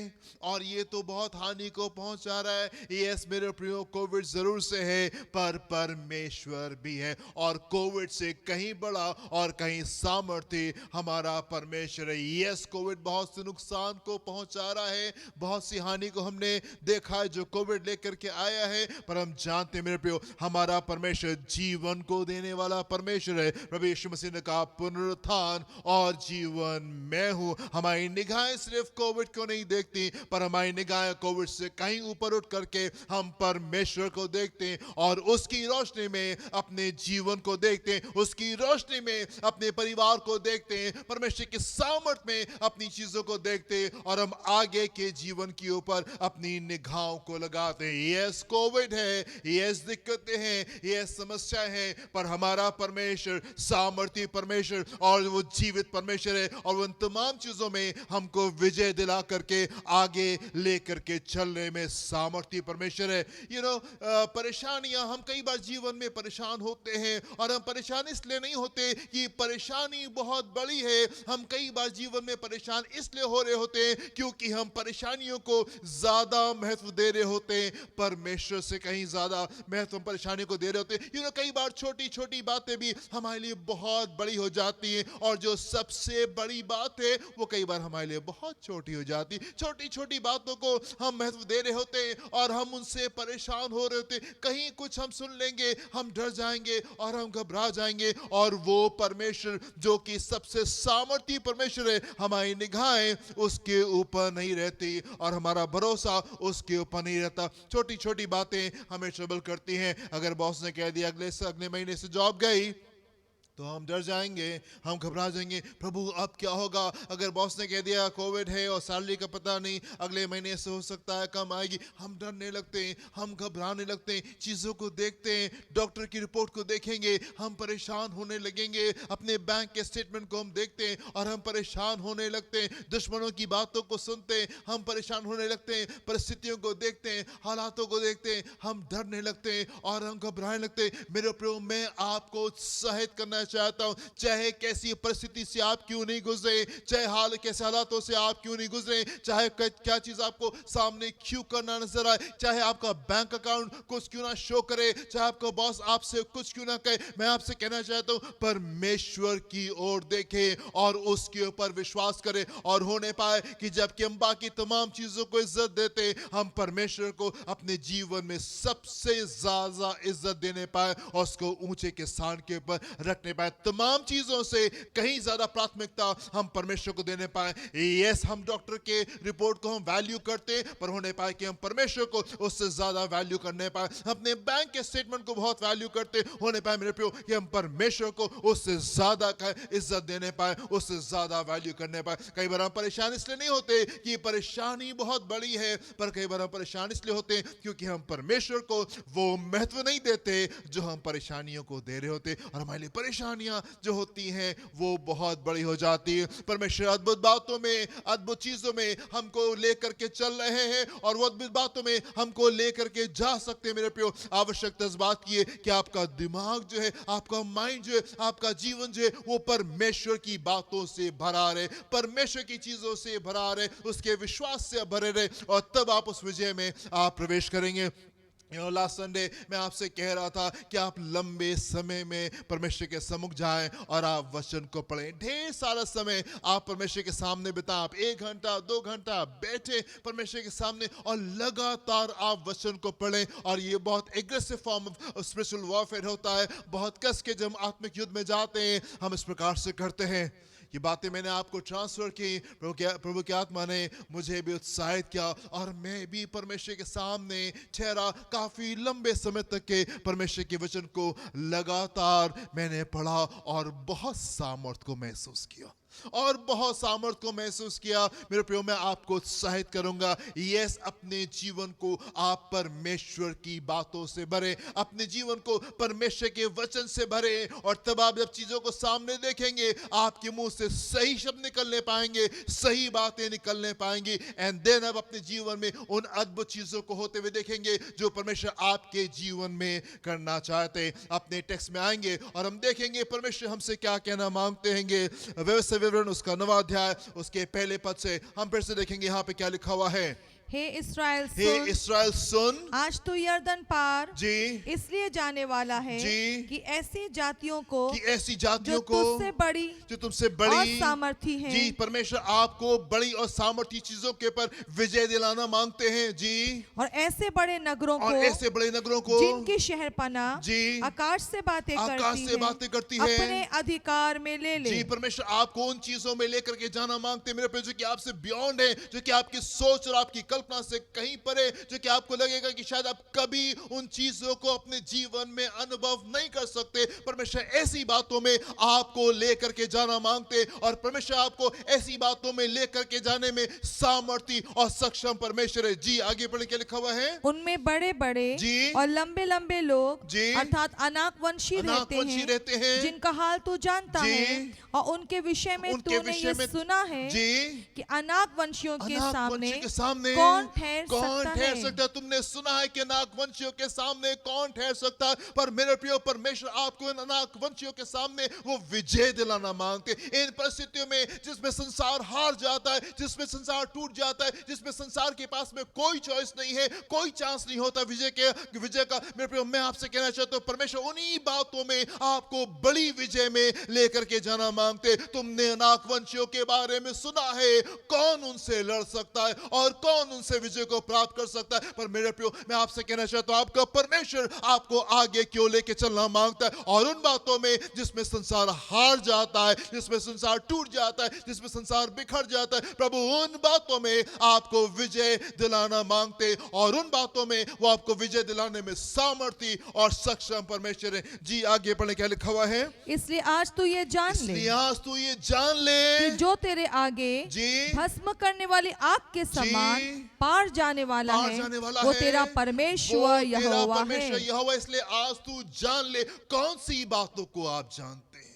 और ये तो बहुत हानि को पहुंचा रहा है। यस मेरे प्रियो, कोविड जरूर से है, पर परमेश्वर भी है, और कोविड से कहीं बड़ा और कहीं सामर्थ्य हमारा परमेश्वर है। यस, कोविड बहुत से नुकसान को पहुंचा रहा है, बहुत सी हानि को हमने देखा है जो कोविड लेकर के आया है, पर हम जानते हैं मेरे प्रियो, हमारा परमेश्वर जीवन को देने वाला परमेश्वर है। प्रभु यीशु मसीह ने कहा, पुनरुत्थान और जीवन मैं हूं। हमारी निगाहें सिर्फ कोविड को नहीं देखती, पर हमारी निगाहें कोविड से कहीं ऊपर उठ करके हम परमेश्वर को देखते हैं, और उसकी रोशनी में अपने जीवन को देखते हैं, उसकी रोशनी में अपने परिवार को देखते हैं, परमेश्वर की सामर्थ में अपनी चीजों को देखते हैं, और हम आगे के जीवन के ऊपर अपनी निगाहों को लगाते हैं। यस कोविड है, यस दिक्कतें हैं, यस समस्याएं हैं, पर हमारा परमेश्वर सामर्थी परमेश्वर और वो जीवित परमेश्वर है, और उन तमाम चीजों में हमको विजय दिला करके आगे लेकर के चलने में सामर्थी परमेश्वर है। परेशानियां, हम कई बार जीवन में परेशान होते हैं, और हम परेशान इसलिए नहीं होते कि परेशानी बहुत बड़ी है, हम कई बार जीवन में परेशान इसलिए हो रहे होते हैं क्योंकि हम परेशानियों को ज्यादा महत्व दे रहे होते हैं, परमेश्वर से कहीं ज्यादा महत्व हम परेशानी को दे रहे होते हैं। कई बार छोटी छोटी बातें भी हमारे लिए बहुत बड़ी हो जाती हैं, और जो सबसे बड़ी बात है वो कई बार हमारे लिए बहुत छोटी हो जाती। छोटी छोटी बातों को हम महत्व दे रहे होते हैं, और हम उनसे परेशान हो रहे होते, कहीं कुछ हम सुन लेंगे, हम डर जाएंगे और हम घबरा जाएंगे, और वो परमेश्वर जो कि सबसे सामर्थी परमेश्वर है, हमारी निगाहें उसके ऊपर नहीं रहती, और हमारा भरोसा उसके ऊपर नहीं रहता। छोटी छोटी बातें हमें ट्रबल करती हैं। अगर बॉस ने कह दिया अगले महीने से जॉब गई, तो हम डर जाएंगे, हम घबरा जाएंगे, प्रभु अब क्या होगा? अगर बॉस ने कह दिया कोविड है और सैलरी का पता नहीं, अगले महीने से हो सकता है कम आएगी, हम डरने लगते हैं, हम घबराने लगते हैं, चीज़ों को देखते हैं, डॉक्टर की रिपोर्ट को देखेंगे, हम परेशान होने लगेंगे, अपने बैंक के स्टेटमेंट को हम देखते हैं और हम परेशान होने लगते हैं, दुश्मनों की बातों को सुनते हैं, हम परेशान होने लगते हैं, परिस्थितियों को देखते हैं, हालातों को देखते हैं, हम डरने लगते हैं और हम घबराने लगते हैं। मेरे प्रियो, मैं आपको उत्साहित करना चाहता हूं, चाहे कैसी परिस्थिति से आप क्यों नहीं गुजरे, चाहे हाल कैसे हालातों से आप क्यों नहीं गुजरे, चाहे क्या चीज आपको सामने क्यों करना नजर आए, चाहे आपका बैंक अकाउंट कुछ क्यों ना शो करे, चाहे आपका बॉस आपसे कुछ क्यों ना कहे, मैं आपसे कहना चाहता हूं, परमेश्वर की ओर देखें और उसके ऊपर विश्वास करें और होने पाए कि जबकि हम बाकी तमाम चीजों को इज्जत देते, हम परमेश्वर को अपने जीवन में सबसे ज्यादा इज्जत देने पाए और उसको ऊंचे के स्थान के ऊपर रखने पाए। तमाम चीजों से कहीं ज्यादा प्राथमिकता हम परमेश्वर को देने पाए। यस, हम डॉक्टर के रिपोर्ट को हम वैल्यू करते हैं, पर होने पाए कि हम परमेश्वर को उससे ज्यादा वैल्यू करने पाए। अपने बैंक के स्टेटमेंट को बहुत वैल्यू करते, होने पाए मेरे प्रियो कि हम परमेश्वर को उससे ज्यादा इज्जत देने पाए, उससे ज्यादा वैल्यू करने पाए। कई बार हम परेशान इसलिए नहीं होते कि परेशानी बहुत बड़ी है, पर कई बार हम परेशान इसलिए होते हैं क्योंकि हम परमेश्वर को वो महत्व नहीं देते जो हम परेशानियों को दे रहे होते, और हमारे लिए परेशानियां जो होती हैं वो बहुत बड़ी हो जाती है। परमेश्वर अद्भुत बातों में, अद्भुत चीजों में हमको लेकर के चल रहे हैं और वो अद्भुत बातों में हमको लेकर के जा सकते हैं। मेरे प्रियो, आवश्यकता इस बात की है कि आपका दिमाग जो है, आपका माइंड जो है, आपका जीवन जो है, वो परमेश्वर की बातों से भरा रहे, परमेश्वर की चीजों से भरा रहे, उसके विश्वास से भरे रहे, और तब आप उस विजय में आप प्रवेश करेंगे। लास्ट संडे मैं आपसे कह रहा था कि आप लंबे समय में परमेश्वर के सम्मुख जाएं और आप वचन को पढ़ें। ढेर सारा समय आप परमेश्वर के सामने बिताएं, आप 1 घंटा 2 घंटा बैठे परमेश्वर के सामने और लगातार आप वचन को पढ़ें। और ये बहुत aggressive form of spiritual warfare होता है। बहुत कस के जब हम आत्मिक युद्ध में जाते हैं, हम इस प्रकार से करते हैं। ये बातें मैंने आपको ट्रांसफर की, प्रभु की आत्मा ने मुझे भी उत्साहित किया और मैं भी परमेश्वर के सामने ठहरा। काफी लंबे समय तक के परमेश्वर के वचन को लगातार मैंने पढ़ा और बहुत सामर्थ को महसूस किया, और बहुत सामर्थ को महसूस किया। मेरे प्रियो, मैं आपको उत्साहित करूंगा, यस, अपने जीवन को आप परमेश्वर की बातों से भरे, अपने जीवन को परमेश्वर के वचन से भरे, और तब आप जब चीजों को सामने देखेंगे, आपके मुंह से सही शब्द निकलने पाएंगे, सही बातें निकलने पाएंगी, एंड देन आप अपने जीवन में उन अद्भुत चीजों को होते हुए देखेंगे जो परमेश्वर आपके जीवन में करना चाहते हैं। अपने टेक्स्ट में आएंगे और हम देखेंगे परमेश्वर हमसे क्या कहना मांगते हैं। व्यवस्था विवरण उसका 9वां अध्याय उसके पहले पद से हम फिर से देखेंगे यहाँ पे क्या लिखा हुआ है। हे इस्राएल हे सुन, इस्राएल सुन, आज तू यरदन पार जी इसलिए जाने वाला है जी, कि ऐसी जातियों को कि ऐसी जातियों जो को तुझसे बड़ी जो तुमसे और बड़ी सामर्थी है, जी, परमेश्वर आपको बड़ी और सामर्थी चीजों के ऊपर विजय दिलाना मांगते हैं जी, और ऐसे बड़े नगरों और को ऐसे बड़े नगरों को जिनकी शहरपना जी आकाश से बातें बातें करती है अपने अधिकार में ले ले। जी, परमेश्वर आपको उन चीजों में लेकर के जाना मांगते हैं मेरे प्रिय, जो कि आपसे बियॉन्ड है, जो कि आपकी सोच और आपकी कल्पना से कहीं परे, जो कि आपको लगेगा कि शायद आप कभी उन चीजों को अपने जीवन में अनुभव नहीं कर सकते। परमेश्वर ऐसी बातों में आपको लेकर के जाना मांगते, और परमेश्वर आपको ऐसी बातों में लेकर के जाने में सामर्थी और सक्षम परमेश्वर है जी। आगे बढ़ के लिखा हुआ है, उनमें बड़े बड़े जी और लंबे लंबे लोग जी अर्थात अनाकवंशी रहते हैं जिनका हाल तू जानता जी, है, और उनके विषय में उनके तूने विषय ये में सुना है जी कि अनाकवंशियों के अनाकवंशियों के सामने कौन ठहर सकता है। तुमने सुना है कि अनाकवंशियों के सामने कौन ठहर सकता है, पर मेरे प्रिय परमेश्वर आपको इन अनाकवंशियों के सामने वो विजय दिलाना मांगते। इन परिस्थितियों में जिसमें संसार हार जाता है, जिसमें संसार टूट जाता है, जिसमें संसार के पास में कोई चॉइस नहीं है, कोई चांस नहीं होता विजय का, मेरे प्रिय मैं आपसे कहना चाहता हूं, परमेश्वर उन्हीं बातों में आपको बड़ी विजय में लेकर के जाना मांगते। तुमने अनाकवंशियों के बारे में सुना है, कौन उनसे लड़ सकता है और कौन उनसे विजय को प्राप्त कर सकता है। पर मेरे प्रियो, मैं आपसे कहना चाहता हूं, आपका परमेश्वर आपको आगे क्यों लेके चलना मांगता है, और उन बातों में जिसमें संसार हार जाता है, जिसमें संसार टूट जाता है, जिसमें संसार बिखर जाता है, प्रभु उन बातों में आपको विजय दिलाना मांगते, और उन बातों में वो आपको विजय दिलाने में सामर्थ्य और सक्षम परमेश्वर है। जी आगे पढ़ने क्या लिखा हुआ है? इसलिए आज तू ये जान ले इसलिए आज तू ये जान ले कि जो तेरे आगे जी भस्म करने वाली आग के समान पार जाने वाला पार है, जाने वाला वो है, तेरा वो परमेश्वर तेरा यहोवा परमेश्वर है। यहोवा। इसलिए आज तू जान ले कौन सी बातों को आप जानते हैं,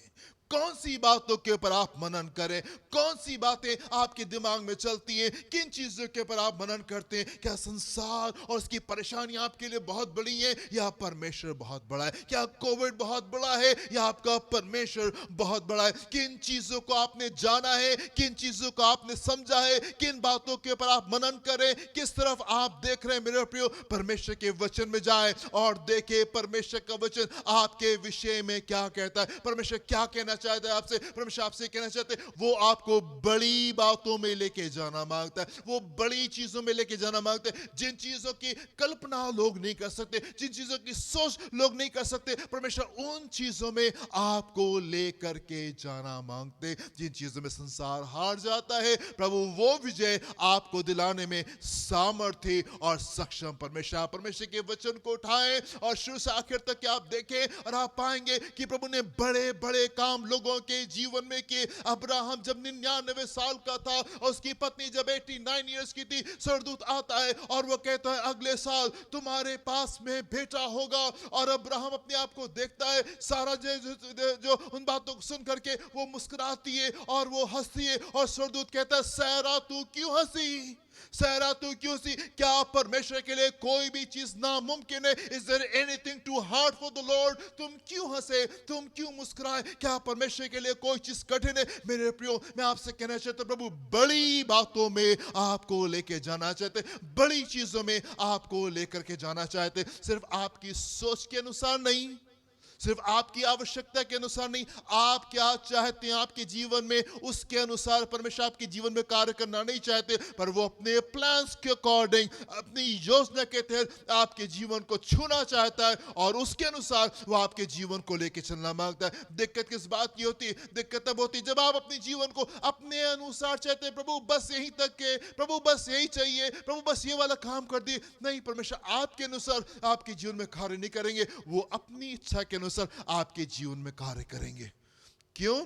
कौन सी बातों के ऊपर आप मनन करें, कौन सी बातें आपके दिमाग में चलती हैं, किन चीजों के ऊपर आप मनन करते हैं। क्या संसार और उसकी परेशानी आपके लिए बहुत बड़ी है, या परमेश्वर बहुत बड़ा है? क्या कोविड बहुत बड़ा है, या आपका परमेश्वर बहुत बड़ा है? किन चीजों को आपने जाना है, किन चीजों को आपने समझा है, किन बातों के ऊपर आप मनन करें, किस तरफ आप देख रहे हैं? मेरे प्रियो, परमेश्वर के वचन में जाएं और देखें परमेश्वर का वचन आपके विषय में क्या कहता है। परमेश्वर क्या कहना चाहता है आपसे? परमेश्वर आपसे कहना चाहते हैं, वो आपको बड़ी बातों में लेके जाना मांगता है, वो बड़ी चीजों में लेके जाना मांगता है, जिन चीजों की कल्पना लोग नहीं कर सकते, जिन चीजों की सोच लोग नहीं कर सकते। परमेश्वर उन चीजों में आपको लेकर के जाना मांगते, जिन चीजों में संसार हार जाता है, प्रभु वो विजय आपको दिलाने में सामर्थ्य और सक्षम परमेश्वर। आप परमेश्वर के वचन को उठाएं और शुरू से आखिर तक आप देखें और आप पाएंगे कि प्रभु ने बड़े बड़े काम लोगों के जीवन में किए। अब्राहम जब 99 साल का था और उसकी पत्नी जब 89 इयर्स की थी, स्वर्गदूत आता है और वो कहता है अगले साल तुम्हारे पास में बेटा होगा। और अब्राहम अपने आप को देखता है, सारा जो उन बातों को सुन करके वो मुस्कुराती है और वो हंसती है, और स्वर्गदूत कहता है सारा तू क्यों हंसी, सारा तू क्यों सी? क्या परमेश्वर के लिए कोई भी चीज नामुमकिन है? Is there anything too hard for the lord? तुम क्यों हंसे, तुम क्यों मुस्कुराए? क्या परमेश्वर के लिए कोई चीज कठिन है? मेरे प्रियो, मैं आपसे कहना चाहता हूं, प्रभु बड़ी बातों में आपको लेके जाना चाहते, बड़ी चीजों में आपको लेकर के जाना चाहते। सिर्फ आपकी सोच के अनुसार नहीं, सिर्फ आपकी आवश्यकता के अनुसार नहीं, आप क्या चाहते हैं आपके जीवन में, उसके अनुसार परमेश्वर आपके जीवन में कार्य करना नहीं चाहते, पर वो अपने प्लान्स के अकॉर्डिंग, अपनी योजना के तहत आपके जीवन को छूना चाहता है, और उसके अनुसार वो आपके जीवन को लेकर चलना मांगता है। दिक्कत किस बात की होती है? दिक्कत तब होती है जब आप अपने जीवन को अपने अनुसार चाहते हैं। प्रभु बस यहीं तक के, प्रभु बस यही चाहिए, प्रभु बस ये वाला काम कर दिए। नहीं, परमेश्वर आपके अनुसार आपके जीवन में कार्य नहीं करेंगे, वो अपनी इच्छा के अनुसार आपके जीवन में कार्य करेंगे। क्यों?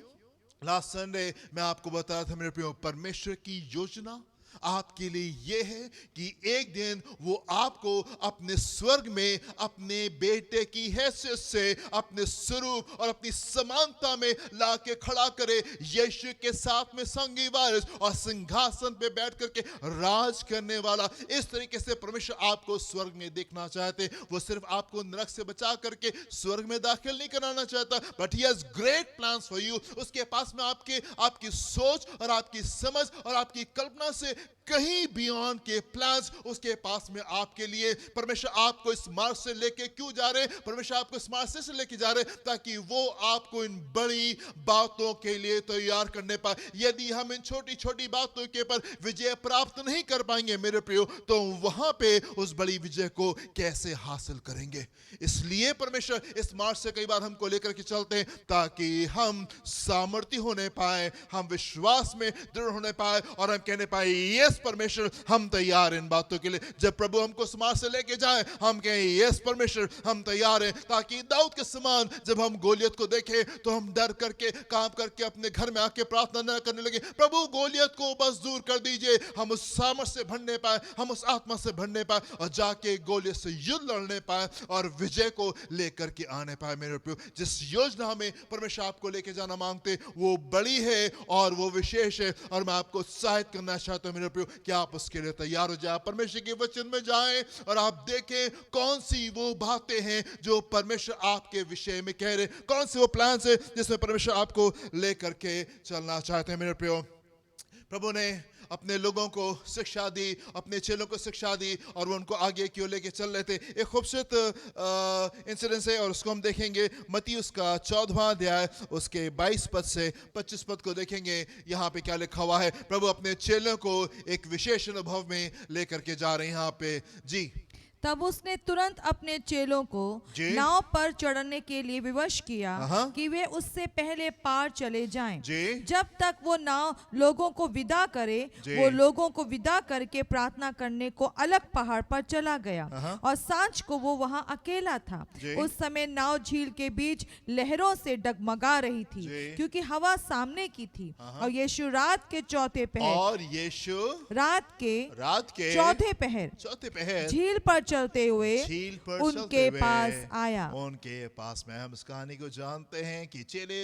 लास्ट संडे मैं आपको बताया था मेरे प्रियो, परमेश्वर की योजना आपके लिए यह है कि एक दिन वो आपको अपने स्वर्ग में अपने बेटे की हैसियत से, अपने स्वरूप और अपनी समानता में लाके खड़ा करे, यीशु के साथ में संगी वारिस और सिंहासन पे बैठ करके राज करने वाला। इस तरीके से परमेश्वर आपको स्वर्ग में देखना चाहते। वो सिर्फ आपको नरक से बचा करके स्वर्ग में दाखिल नहीं कराना चाहता, but he has great plans for you. उसके पास में आपकी सोच और आपकी समझ और आपकी कल्पना से कहीं बियॉन्ड के प्लान्स उसके पास में आपके लिए। परमेश्वर आपको इस मार्ग से लेके क्यों जा रहे हैं? परमेश्वर आपको इस मार्ग से लेके जा रहे हैं ताकि वो आपको इन बड़ी बातों के लिए तैयार करने पाए। यदि हम इन छोटी छोटी बातों के पर विजय प्राप्त नहीं कर पाएंगे मेरे प्रियो, तो वहां पे उस बड़ी विजय को कैसे हासिल करेंगे? इसलिए परमेश्वर इस मार्ग से कई बार हमको लेकर के चलते हैं ताकि हम सामर्थ्य होने पाए, हम विश्वास में दृढ़ होने पाए और हम कहने पाए यस परमेश्वर हम तैयार इन बातों के लिए। जब प्रभु हमको समाज से लेके जाए हम कहें यस परमेश्वर हम तैयार हैं, ताकि दाऊद के समान जब हम गोलियत को देखें तो हम डर करके काम करके अपने घर में आके प्रार्थना न करने लगे, प्रभु गोलियत को बस दूर कर दीजिए। हम उस सामर्थ से भरने पाए, हम उस आत्मा से भरने पाए और जाके गोलियत से युद्ध लड़ने पाए और विजय को लेकर के आने पाए। मेरे प्रियो, जिस योजना हमें परमेश्वर आपको लेके जाना मांगते वो बड़ी है और वो विशेष है, और मैं आपको उत्साहित करना चाहता हूं मेरे प्रियो कि आप उसके लिए तैयार हो जाए। परमेश्वर के वचन में जाएं और आप देखें कौन सी वो बातें हैं जो परमेश्वर आपके विषय में कह रहे, कौन से वो प्लान्स है जिसमें परमेश्वर आपको लेकर के चलना चाहते हैं। मेरे प्रियो, प्रभु ने अपने लोगों को शिक्षा दी, अपने चेलों को शिक्षा दी और वो उनको आगे की ओर लेके चल रहे थे। एक खूबसूरत इंसिडेंस है और उसको हम देखेंगे मत्ती उसका 14वां अध्याय उसके 22 पद से 25 पद को देखेंगे। यहाँ पे क्या लिखा हुआ है। प्रभु अपने चेलों को एक विशेष अनुभव में लेकर के जा रहे हैं यहाँ पे जी। तब उसने तुरंत अपने चेलों को जी। नाव पर चढ़ने के लिए विवश किया हाँ। कि वे उससे पहले पार चले जाएं। जी। जब तक वो नाव लोगों को विदा करे, जी। वो लोगों को विदा करके प्रार्थना करने को अलग पहाड़ पर चला गया हाँ। और सांझ को वो वहां अकेला था। जी। उस समय नाव झील के बीच लहरों से डगमगा रही थी जी। क्योंकि हवा सामने की थी। हाँ। और यीशु रात के चौथे पहर और यीशु रात के चौथे पहर झील पर चलते हुए झील पर उनके चलते हुए पास आया। उनके पास में हम इस कहानी को जानते हैं कि चेले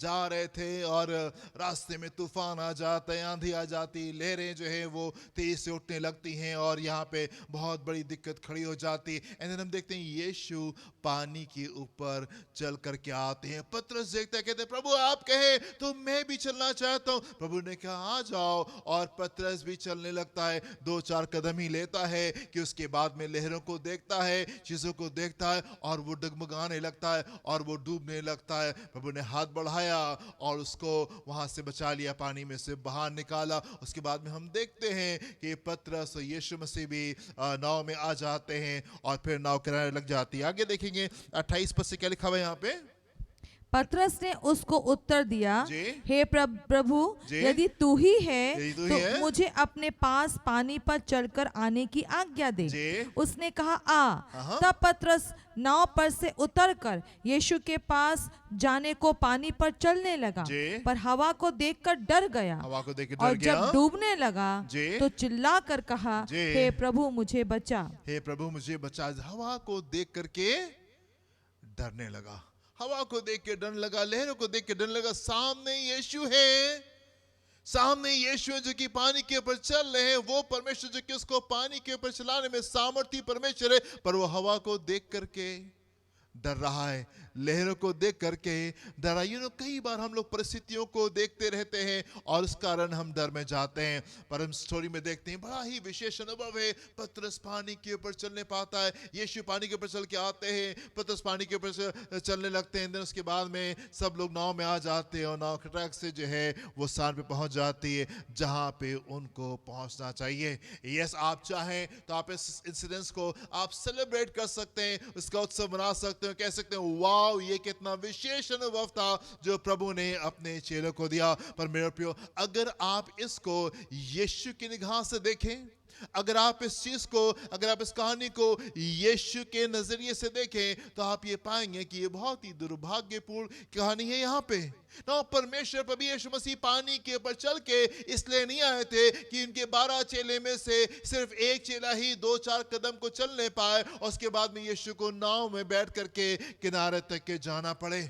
जा रहे थे और रास्ते में तूफान आ जाता है, आंधी आ जाती, लहरें जो है वो तेज से उठने लगती हैं और यहाँ पे बहुत बड़ी दिक्कत खड़ी हो जाती। एंड देन हम देखते हैं यीशु पानी के ऊपर चल करके आते हैं। पतरस देखते हैं, कहते हैं प्रभु आप कहे तो मैं भी चलना चाहता हूँ। प्रभु ने कहा आ जाओ और पतरस भी चलने लगता है। 2-4 कदम ही लेता है कि उसके बाद में लहरों को देखता है, चीजों को देखता है और वो डगमगाने लगता है और वो डूबने लगता है। प्रभु ने हाथ बढ़ाया और उसको वहां से बचा लिया, पानी में से बाहर निकाला। उसके बाद में हम देखते हैं कि पतरस और यीशु मसीह भी नाव में आ जाते हैं और फिर नाव किनारे लग जाती है। आगे देखेंगे 28 पद से क्या लिखा हुआ है यहाँ पे। पतरस ने उसको उत्तर दिया, जी। हे प्रभु जी। यदि तू ही है यदि तू तो ही है, मुझे अपने पास पानी पर चलकर आने की आज्ञा दे। जी। उसने कहा आ। हाँ। तब पतरस नाव पर से उतरकर यीशु के पास जाने को पानी पर चलने लगा, जी। पर हवा को देखकर डर गया हवा को देख के और डर गया। जब डूबने लगा जी। तो चिल्ला कर कहा, जी। हे प्रभु मुझे बचा। हे प्रभु मुझे बचा। हवा को देख करके डरने लगा, हवा को देख के डर लगा, लहरों को देख के डर लगा। सामने यीशु है, सामने यीशु जो कि पानी के ऊपर चल रहे हैं, वो परमेश्वर जो कि उसको पानी के ऊपर चलाने में सामर्थी परमेश्वर है, पर वो हवा को देख करके डर रहा है, लहरों को देख करके डर रहा है। कई बार हम लोग परिस्थितियों को देखते रहते हैं और इस कारण हम डर में जाते हैं। पर हम स्टोरी में देखते हैं बड़ा ही विशेष अनुभव है। पतरस पानी के ऊपर चलने पाता है, यीशु पानी के ऊपर चल के आते हैं, पतरस पानी के ऊपर चलने लगते हैं। उसके बाद में सब लोग नाव में आ जाते हैं और नाव ट्रैक से जो है वो स्थान पे पहुंच जाती है जहां पे उनको पहुंचना चाहिए। यस, आप चाहें तो आप इस इंसिडेंस को आप सेलिब्रेट कर सकते हैं, उसका उत्सव मना सकते हैं, कह सकते हैं वाओ ये कितना विशेष अनुभव था जो प्रभु ने अपने चेलों को दिया। पर मेरे प्रियो, अगर आप इसको यीशु की निगाह से देखें, अगर आप इस चीज को, अगर आप इस कहानी को यीशु के नजरिए से देखें, तो आप ये पाएंगे कि ये बहुत ही दुर्भाग्यपूर्ण कहानी है। यहाँ पे ना परमेश्वर प्रभु यीशु मसीह पानी के ऊपर चल के इसलिए नहीं आए थे कि उनके 12 चेले में से सिर्फ एक चेला ही 2-4 कदम को चलने पाए और उसके बाद में यीशु को नाव में बैठ करके किनारे तक के जाना पड़े।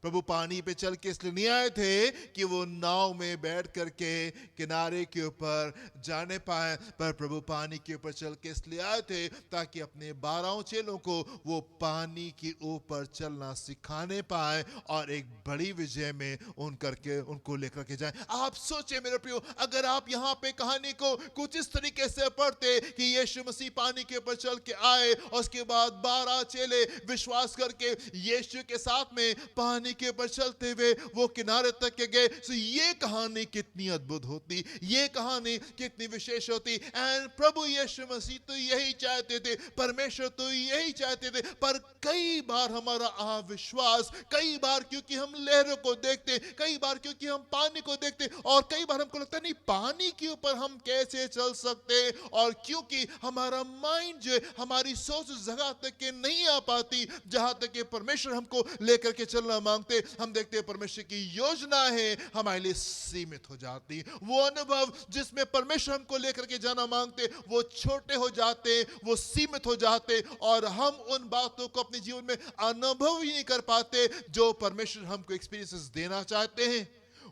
प्रभु पानी पे चल के इसलिए नहीं आए थे कि वो नाव में बैठ करके किनारे के ऊपर जाने पाए, पर प्रभु पानी के ऊपर चल के इसलिए आए थे ताकि अपने 12 चेलों को वो पानी के ऊपर चलना सिखाने पाए और एक बड़ी विजय में उनको लेकर के जाए। आप सोचे मेरे प्रियो, अगर आप यहाँ पे कहानी को कुछ इस तरीके से पढ़ते कि यीशु मसीह पानी के ऊपर चल के आए और उसके बाद 12 चेले विश्वास करके यीशु के साथ में पानी के ऊपर चलते हुए वो किनारे तक के गए, तो ये कहानी कितनी अद्भुत होती, ये कहानी कितनी विशेष होती। एंड प्रभु यीशु मसीह तो यही चाहते थे, परमेश्वर तो यही चाहते थे, पर कई बार हमारा अविश्वास, कई बार क्योंकि हम लहरों को देखते, कई बार क्योंकि हम पानी को देखते और कई बार हमको लगता नहीं पानी के ऊपर हम कैसे चल सकते, और क्योंकि हमारा माइंड जो हमारी सोच उस जगह तक के नहीं आ पाती जहां तक के परमेश्वर हमको लेकर के चलना मांगते, हम देखते हैं परमेश्वर की योजना है हमारे लिए सीमित हो जाती। वो अनुभव जिसमें परमेश्वर हमको लेकर के जाना मांगते वो छोटे हो जाते, वो सीमित हो जाते और हम उन बातों को अपने जीवन में अनुभव ही नहीं कर पाते जो परमेश्वर हमको एक्सपीरियंसेस देना चाहते हैं।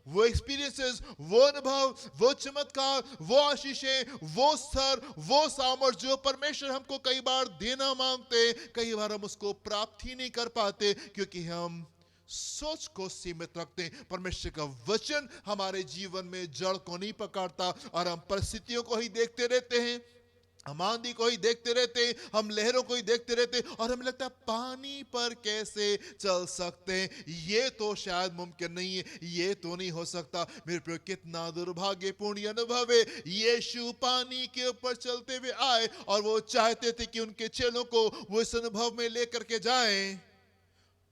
वो एक्सपीरियंसेस, वो अनुभव, वो चमत्कार, वो आशीषें, वो स्तर, वो सामर्थ्य जो परमेश्वर हमको कई बार देना मांगते, कई बार हम उसको प्राप्त ही नहीं कर पाते क्योंकि हम सोच को सीमित रखते हैं। परमेश्वर का वचन हमारे जीवन में जड़ को नहीं पकड़ता और हम परिस्थितियों को ही देखते रहते हैं, हम आंधी को ही देखते रहते हैं, हम लहरों को ही देखते रहते हैं और हमें लगता है पानी पर कैसे चल सकते हैं, ये तो शायद मुमकिन नहीं है, ये तो नहीं हो सकता। मेरे प्रिय, कितना दुर्भाग्यपूर्ण अनुभव है। यीशु पानी के ऊपर चलते हुए आए और वो चाहते थे कि उनके चेलों को वो इस अनुभव में लेकर के जाएं,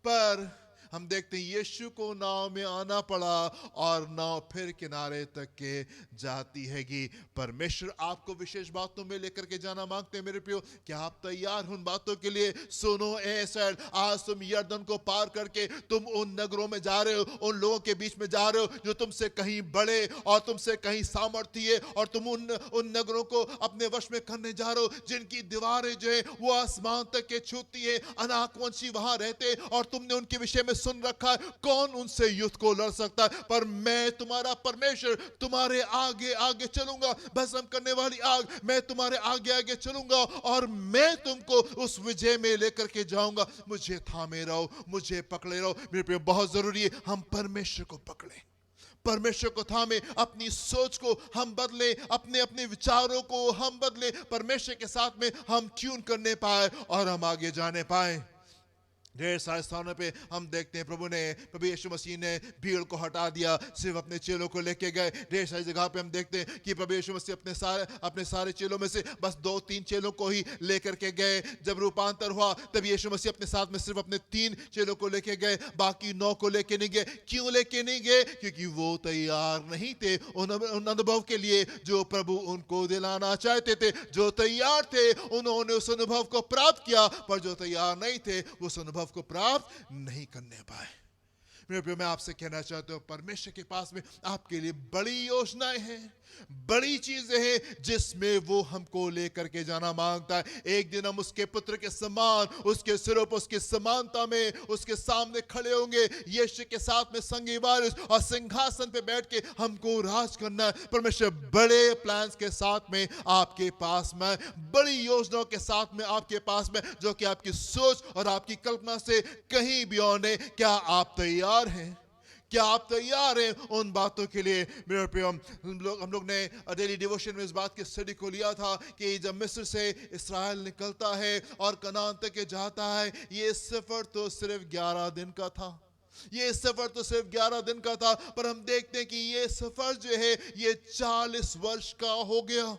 पर हम देखते हैं यीशु को नाव में आना पड़ा और नाव फिर किनारे तक के जाती हैगी। परमेश्वर आपको विशेष बातों में लेकर के जाना मांगते हैं। मेरे प्रियो, क्या आप तैयार हो उन बातों के लिए? सुनो ऐसा, आज तुम यरदन को पार करके तुम उन नगरों में जा रहे हो, उन लोगों के बीच में जा रहे हो जो तुमसे कहीं बड़े और तुमसे कहीं सामर्थ्य, और तुम उन नगरों को अपने वश में करने जा रहे हो जिनकी दीवारें जो है वो आसमान तक के छूती है, अनाकवंशी वहां रहते और तुमने उनके विषय में सुन रखा है कौन उनसे युद्ध को लड़ सकता है। पर मैं तुम्हारा परमेश्वर तुम्हारे आगे आगे चलूंगा, भस्म करने वाली आग, मैं तुम्हारे आगे आगे चलूंगा और मैं तुमको उस विजय में लेकर के जाऊंगा। मुझे थामे रहो, मुझे पकड़े रहो। मेरे प्रिय, बहुत जरूरी है हम परमेश्वर को पकड़े, परमेश्वर को थामे, अपनी सोच को हम बदले, अपने अपने विचारों को हम बदले, परमेश्वर के साथ में हम ट्यून करने पाए और हम आगे जाने पाए। ढेर सारे स्थानों पे हम देखते हैं प्रभु यीशु मसीह ने भीड़ को हटा दिया, सिर्फ अपने चेलों को लेके गए। ढेर सारी जगह पे हम देखते हैं कि प्रभु यीशु मसीह अपने सारे चेलों में से बस 2-3 चेलों को ही लेकर के गए। जब रूपांतर हुआ तब यीशु मसीह अपने साथ में सिर्फ अपने 3 चेलों को लेके गए, बाकी 9 को लेके नहीं गए। क्यों लेके नहीं गए? क्योंकि वो तैयार नहीं थे उन अनुभव के लिए जो प्रभु उनको दिलाना चाहते थे। जो तैयार थे उन्होंने उस अनुभव को प्राप्त किया, पर जो तैयार नहीं थे उस अनुभव को प्राप्त नहीं करने पाए। मेरे प्रिय, मैं आपसे कहना चाहता हूं परमेश्वर के पास में आपके लिए बड़ी योजनाएं हैं, बड़ी चीजें हैं जिसमें वो हमको लेकर के जाना मांगता है। एक दिन हम उसके पुत्र के समान, उसके सिरों पर उसकी समानता में उसके सामने खड़े होंगे, यीशु के साथ में संगी वारिस और सिंहासन पे बैठ के हमको राज करना है। परमेश्वर बड़े प्लान्स के साथ में आपके पास में, बड़ी योजनाओं के साथ में आपके पास में, जो कि आपकी सोच और आपकी कल्पना से कहीं बियॉन्ड है। क्या आप तैयार हैं? क्या आप तैयार हैं उन बातों के लिए? मेरे प्रिय, हम लोग ने डेली डिवोशन में इस बात की स्टडी को लिया था कि जब मिस्र से इस्राएल निकलता है और कनान तक जाता है, ये सफर तो सिर्फ 11 दिन का था। ये सफर तो सिर्फ 11 दिन का था, पर हम देखते हैं कि ये सफर जो है ये 40 वर्ष का हो गया,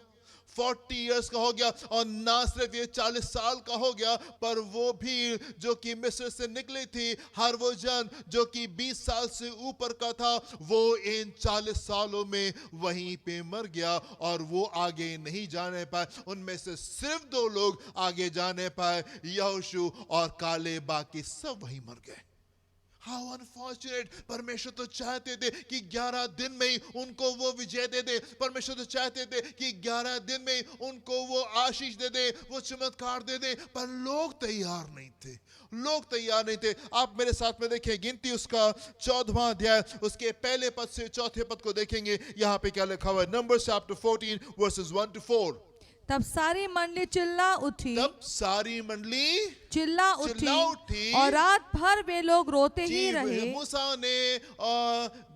40 इयर्स का हो गया। और ना सिर्फ ये 40 साल का हो गया, पर वो भी जो कि मिस्र से निकली थी, हर वो जन जो कि 20 साल से ऊपर का था, वो इन 40 सालों में वहीं पे मर गया और वो आगे नहीं जाने पाए। उनमें से सिर्फ 2 लोग आगे जाने पाए, यहोशू और काले, बाकी सब वहीं मर गए। How unfortunate! परमेश्वर तो चाहते थे कि 11 दिन में ही उनको वो विजय दे दे, परमेश्वर तो चाहते थे कि 11 दिन में ही उनको वो आशीष दे दे, वो चमत्कार दे दे, पर लोग तैयार नहीं थे, लोग तैयार नहीं थे। आप मेरे साथ में देखें गिनती उसका 14वां अध्याय, उसके पहले पद से 4थे पद को देखेंगे। यहाँ पे क्या लिखा हुआ है? Numbers chapter 14 verses 1 to 4। तब सारी मंडली चिल्ला उठी, तब सारी मंडली चिल्ला चिल्ला उठी उठी और रात भर वे लोग रोते ही जी, रहे। मूसा ने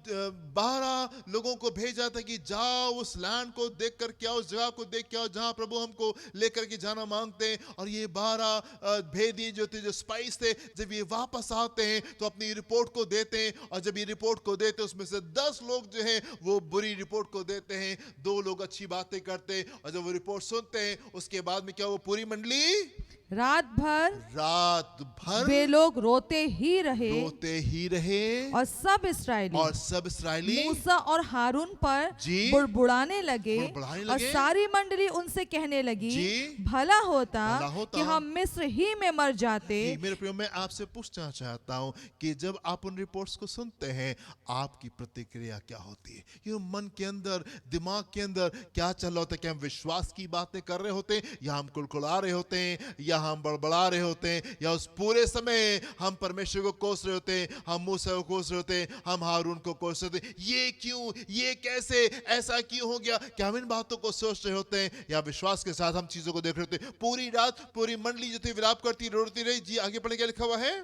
12 लोगों को भेजा था कि जाओ उस लैंड को देख कर के आओ, उस जगह को देख के आओ जहां प्रभु हमको लेकर के जाना मांगते हैं। और ये 12 भेदी जो थे, जो स्पाइस थे, जब ये वापस आते हैं तो अपनी रिपोर्ट को देते हैं, और जब ये रिपोर्ट को देते हैं उसमें से 10 लोग जो हैं वो बुरी रिपोर्ट को देते हैं, 2 लोग अच्छी बातें करते हैं। और जब वो रिपोर्ट सुनते हैं उसके बाद में क्या, वो पूरी मंडली रात भर वे लोग रोते ही रहे और सब इसराइली मूसा और हारून पर बुड़बुड़ाने लगे और सारी मंडली उनसे कहने लगी, भला होता कि हम मिस्र ही में मर जाते। मेरे प्रियो, मैं आपसे पूछना चाहता हूँ कि जब आप उन रिपोर्ट्स को सुनते हैं आपकी प्रतिक्रिया क्या होती है? ये मन के अंदर, दिमाग के अंदर क्या चल रहा होता है? क्या हम विश्वास की बातें कर रहे होते हैं, या हम कुड़कुड़ा रहे होते हैं, या हम बड़बड़ा रहे होते हैं, या उस पूरे समय हम परमेश्वर को कोस रहे होते हैं, हम मूसा को कोस रहे होते हैं, हम हारून को कोस रहे होते हैं? ये क्यों, ये कैसे, ऐसा क्यों हो गया? क्या हम इन बातों को सोच रहे होते हैं, या विश्वास के साथ हम चीजों को देख रहे होते हैं? पूरी रात पूरी मंडली जो थी विलाप करती रोती रही। जी आगे पढ़े क्या लिखा हुआ है?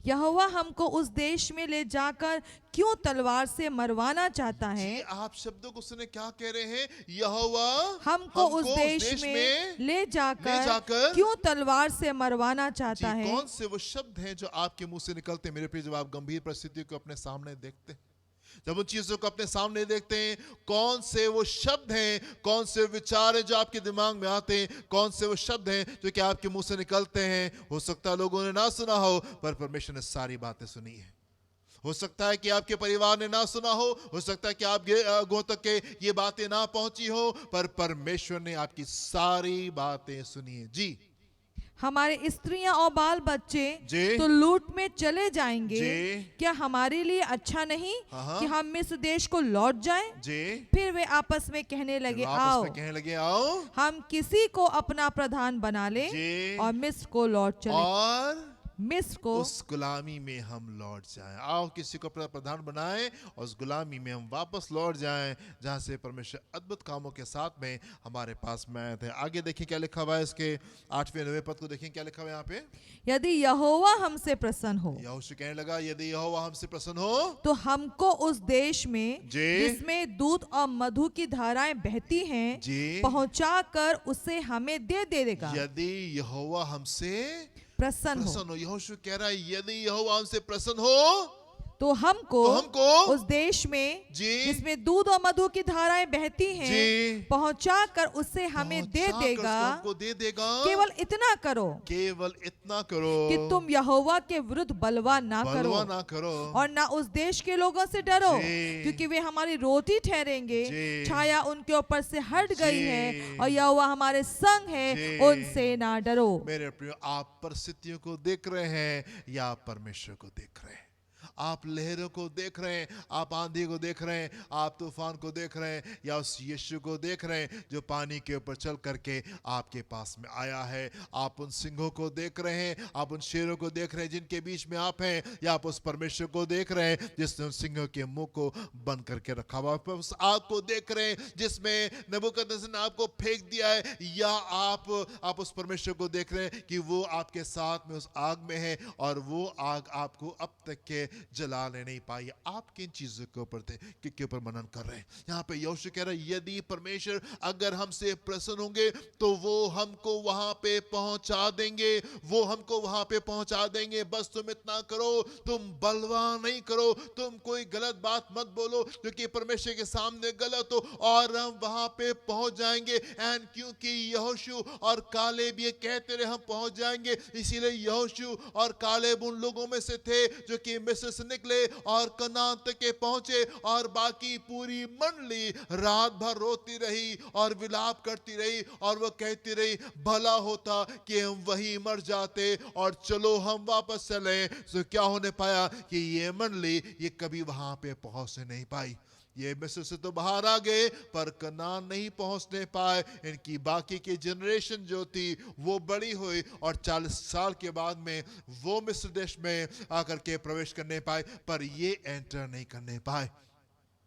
यहोवा हमको उस देश में ले जाकर क्यों तलवार से मरवाना चाहता है? जी, आप शब्दों को सुने, क्या कह रहे हैं? यहोवा हमको उस देश में ले जाकर क्यों तलवार से मरवाना चाहता जी, है? कौन से वो शब्द हैं जो आपके मुंह से निकलते हैं मेरे प्रिय, जब आप गंभीर परिस्थितियों को अपने सामने देखते हैं, जब उन चीजों को अपने सामने देखते हैं, कौन से वो शब्द हैं, कौन से विचार हैं जो आपके दिमाग में आते हैं, कौन से वो शब्द हैं जो कि आपके मुंह से निकलते हैं? हो सकता है लोगों ने ना सुना हो, पर परमेश्वर ने सारी बातें सुनी है। हो सकता है कि आपके परिवार ने ना सुना हो सकता है कि आप आगों तक के ये बातें ना पहुंची हो, पर परमेश्वर ने आपकी सारी बातें सुनी है। जी, हमारे स्त्रियां और बाल बच्चे जी। तो लूट में चले जाएंगे, जी। क्या हमारे लिए अच्छा नहीं हाँ। कि हम मिस्र देश को लौट जाएं? जी। फिर वे आपस में कहने लगे, आपस आओ में कहने लगे, आओ हम किसी को अपना प्रधान बना ले जी। और मिस्र को लौट चले, और मिस्र को उस गुलामी में हम लौट जाएं। आओ किसी को अपना प्रधान बनाएं और उस गुलामी में हम वापस लौट जाएं जहां से परमेश्वर अद्भुत कामों के साथ में हमारे पास में आए थे। आगे देखें क्या लिखा हुआ है, इसके 8वें 9वें पद को देखें क्या लिखा हुआ है यहाँ पे। यदि यहोवा हमसे प्रसन्न हो यहोशू कहने लगा, यदि यहोवा हमसे प्रसन्न हो तो हमको उस देश में जी। जिसमें दूध और मधु की धाराएं बहती हैं जी। पहुंचा कर उसे हमें दे देगा। यदि यहोवा हमसे प्रसन्न प्रसन्न हो, यहोशू कह रहा है यदि यहोवा हमसे प्रसन्न हो तो हमको उस देश में जी। जिसमें दूध और मधु की धाराएं बहती हैं जी। पहुंचा कर उसे हमें दे देगा। हमको दे देगा। केवल इतना करो, केवल इतना करो कि तुम यहोवा के विरुद्ध बलवा ना करो और ना उस देश के लोगों से डरो, जी। क्योंकि वे हमारी रोटी ठहरेंगे। जी। छाया उनके ऊपर से हट गई जी। है और यहोवा हमारे संग है, जी। उनसे ना डरो। मेरे प्रियो, आप परिस्थितियों को देख रहे हैं या आप परमेश्वर को देख रहे हैं? आप लहरों को देख रहे हैं, आप आंधी को देख रहे हैं, आप तूफान को देख रहे हैं, या उस यीशु को देख रहे हैं जो पानी के ऊपर चल करके आपके पास में आया है? आप उन सिंहों को देख रहे हैं, आप उन शेरों को देख रहे हैं जिनके बीच में आप हैं, या आप उस परमेश्वर को देख रहे हैं जिसने उन सिंहों के मुंह को बंद करके रखा हुआ? आप उस आग को देख रहे हैं जिसमें नबूकदनेस्सर ने आपको फेंक दिया है, या आप उस परमेश्वर को देख रहे हैं कि वो आपके साथ में उस आग में है और वो आग आपको अब तक के जलाने नहीं पाई? आप किन चीजों के ऊपर थे, के ऊपर मनन कर रहे हैं? यहाँ पे यहोशू कह रहा है यदि परमेश्वर अगर हमसे प्रसन्न होंगे तो वो हमको वहां पे पहुंचा देंगे, वो हमको वहां पे पहुंचा देंगे। बस तुम इतना करो, तुम बलवा नहीं करो, तुम कोई गलत बात मत बोलो क्योंकि परमेश्वर के सामने गलत हो, और हम वहां पे पहुंच जाएंगे। एंड क्योंकि यहोशू और कालेब ये कहते रहे हम पहुंच जाएंगे, इसीलिए यहोशू और कालेब उन लोगों में से थे जो कि मिस्र से निकले और कनान तक के पहुंचे, और बाकी पूरी मंडली रात भर रोती रही और विलाप करती रही और वो कहती रही भला होता कि हम वहीं मर जाते और चलो हम वापस चले। तो क्या होने पाया कि ये मंडली ये कभी वहां पे पहुंचने नहीं पाई। ये मिस्र से तो बाहर आ गए पर कनान नहीं पहुंचने पाए। इनकी बाकी की जनरेशन जो थी वो बड़ी हुई और 40 साल के बाद में वो मिस्र देश में आकर के प्रवेश करने पाए, पर ये एंटर नहीं करने पाए।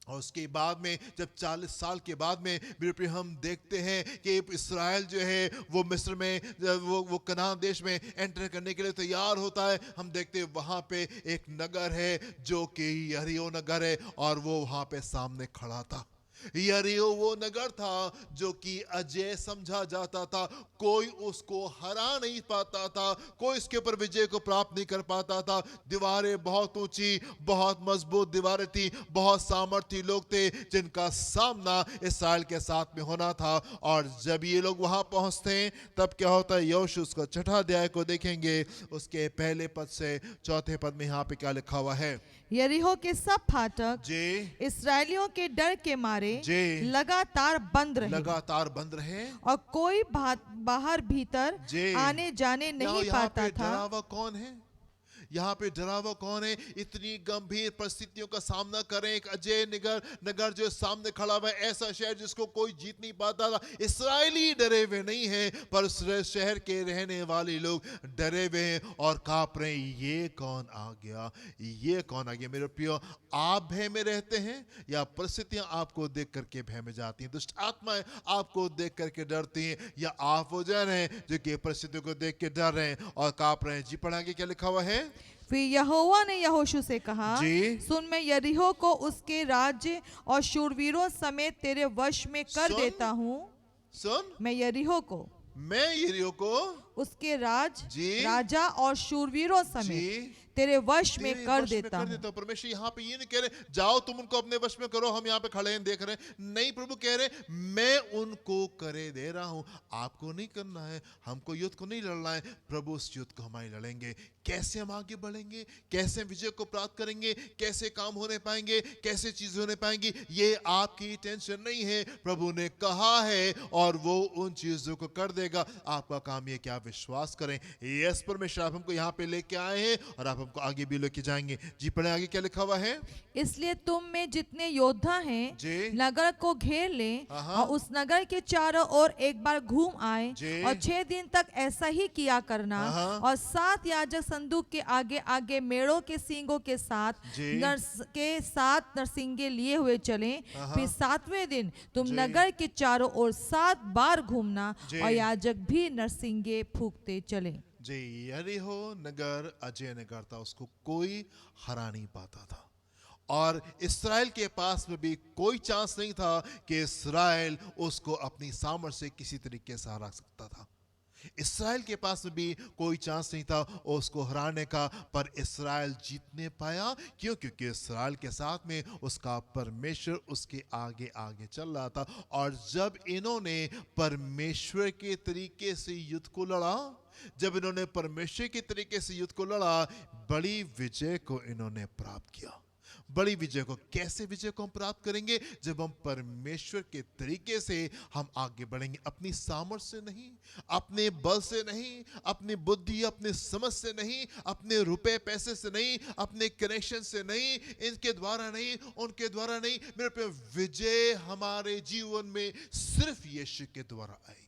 और उसके बाद में जब 40 साल के बाद में बिल्कुल हम देखते हैं कि इस्राएल जो है वो मिस्र में वो कनान देश में एंटर करने के लिए तैयार होता है, हम देखते हैं वहाँ पे एक नगर है जो कि यरीहो नगर है, और वो वहाँ पे सामने खड़ा था। यरीहो वो नगर था जो कि अजय समझा जाता था, कोई उसको हरा नहीं पाता था, कोई इसके ऊपर विजय को प्राप्त नहीं कर पाता था। दीवारें बहुत ऊंची, बहुत मजबूत दीवारें थी, बहुत सामर्थी लोग थे जिनका सामना इस्राएल के साथ में होना था। और जब ये लोग वहां पहुंचते हैं तब क्या होता है, यहोशू उसका 6ठा अध्याय को देखेंगे, उसके पहले पद से 4थे पद में यहाँ पे क्या लिखा हुआ है। यरीहो के सब फाटक जी इस्राएलियों के डर के मारे जी लगातार बंद रहे और कोई बाहर भीतर जी आने जाने नहीं पाता था। डरा हुआ कौन है? यहाँ पे डरा हुआ कौन है? इतनी गंभीर परिस्थितियों का सामना करें, एक अजय नगर जो सामने खड़ा हुआ है, ऐसा शहर जिसको कोई जीत नहीं पाता था। इसराइली डरे हुए नहीं हैं, पर उस शहर के रहने वाले लोग डरे हुए हैं और कांप रहे हैं, ये कौन आ गया, ये कौन आ गया। मेरे प्रियो, आप भय में रहते हैं या परिस्थितियां आपको देख करके भय में जाती हैं? दुष्ट आत्माएं आपको देख करके डरती हैं, या आप वो जन हैं जो कि परिस्थितियों को देख के डर रहे हैं और कांप रहे हैं? जी पढ़ाएंगे क्या लिखा हुआ है। फिर यहोवा ने यहोशू से कहा, जी। सुन, मैं यरीहो को उसके राज्य और शूरवीरों समेत तेरे वश में कर सुन। देता हूँ। सुन, मैं यरीहो को मैं यरीहो को उसके जी। राजा और शूरवीरों जी। समेत तेरे वश में तेरे कर वश में देता कर हूँ। देता हूँ। परमेश्वर यहाँ पे ये नहीं कह रहे जाओ तुम उनको अपने वश में करो, हम यहाँ पे खड़े हैं देख रहे हैं। नहीं, प्रभु कह रहे मैं उनको करे दे रहा हूँ। आपको नहीं करना है, हमको युद्ध को नहीं लड़ना है, प्रभु उस युद्ध को हमारे लड़ेंगे। कैसे हम आगे बढ़ेंगे, कैसे विजय को प्राप्त करेंगे, कैसे काम होने पाएंगे, कैसे चीजें होने पाएंगी, ये आपकी टेंशन नहीं है। प्रभु ने कहा है और वो उन चीजों को कर देगा। आपका काम ये कि आप विश्वास करें। यस परमेश्वर, आप हमको यहाँ पे लेके आए हैं और आप हमको आगे भी लेके जाएंगे। जी पढ़े आगे क्या लिखा हुआ है। इसलिए तुम में जितने योद्धा हैं जी। नगर को घेर लें हाँ। और उस नगर के चारों ओर एक बार घूम आए जी। और 6 दिन तक ऐसा ही किया करना। हाँ। और 7 याजक संदूक के आगे आगे मेढ़ों के सींगों के साथ जी। 7 नरसिंगे लिए हुए चलें। हाँ। फिर 7वें दिन तुम जी। नगर के चारों ओर 7 बार घूमना जी। और याजक भी नरसिंगे फूंकते चलें। जी, यरीहो नगर अजय नगर था, उसको कोई हरा नहीं पाता था। और इस्राएल के पास में भी कोई चांस नहीं था कि इस्राएल उसको अपनी सामर्थ्य से किसी तरीके से हरा सकता था। इस्राएल के पास में भी कोई चांस नहीं था उसको हराने का, पर इस्राएल जीतने पाया। क्यों? क्योंकि इस्राएल के साथ में उसका परमेश्वर उसके आगे आगे चल रहा था। और जब इन्होंने परमेश्वर के तरीके से युद्ध को लड़ा, जब इन्होंने परमेश्वर के तरीके से युद्ध को लड़ा, बड़ी विजय को इन्होंने प्राप्त किया। बड़ी विजय को, कैसे विजय को हम प्राप्त करेंगे? जब हम परमेश्वर के तरीके से हम आगे बढ़ेंगे। अपनी सामर्थ्य से नहीं, अपने बल से नहीं, अपनी बुद्धि अपने समझ से नहीं, अपने रुपए पैसे से नहीं, अपने कनेक्शन से नहीं, इनके द्वारा नहीं, उनके द्वारा नहीं। मेरे पे विजय हमारे जीवन में सिर्फ यीशु के द्वारा आएगी।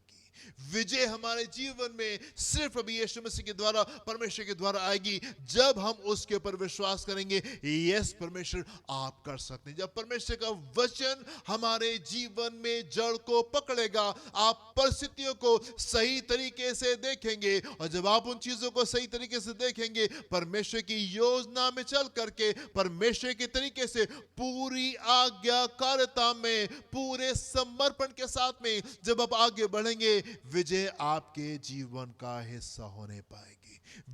विजय हमारे जीवन में सिर्फ अभी यीशु मसीह के द्वारा, परमेश्वर के द्वारा आएगी। जब हम उसके ऊपर विश्वास करेंगे, यस परमेश्वर आप कर सकते हैं। जब परमेश्वर का वचन हमारे जीवन में जड़ को पकड़ेगा, आप परिस्थितियों को सही तरीके से देखेंगे। और जब आप उन चीजों को सही तरीके से देखेंगे, परमेश्वर की योजना में चल करके, परमेश्वर के तरीके से, पूरी आज्ञाकारिता में, पूरे समर्पण के साथ में जब आप आगे बढ़ेंगे, विजय आपके जीवन का हिस्सा होने पाएगी।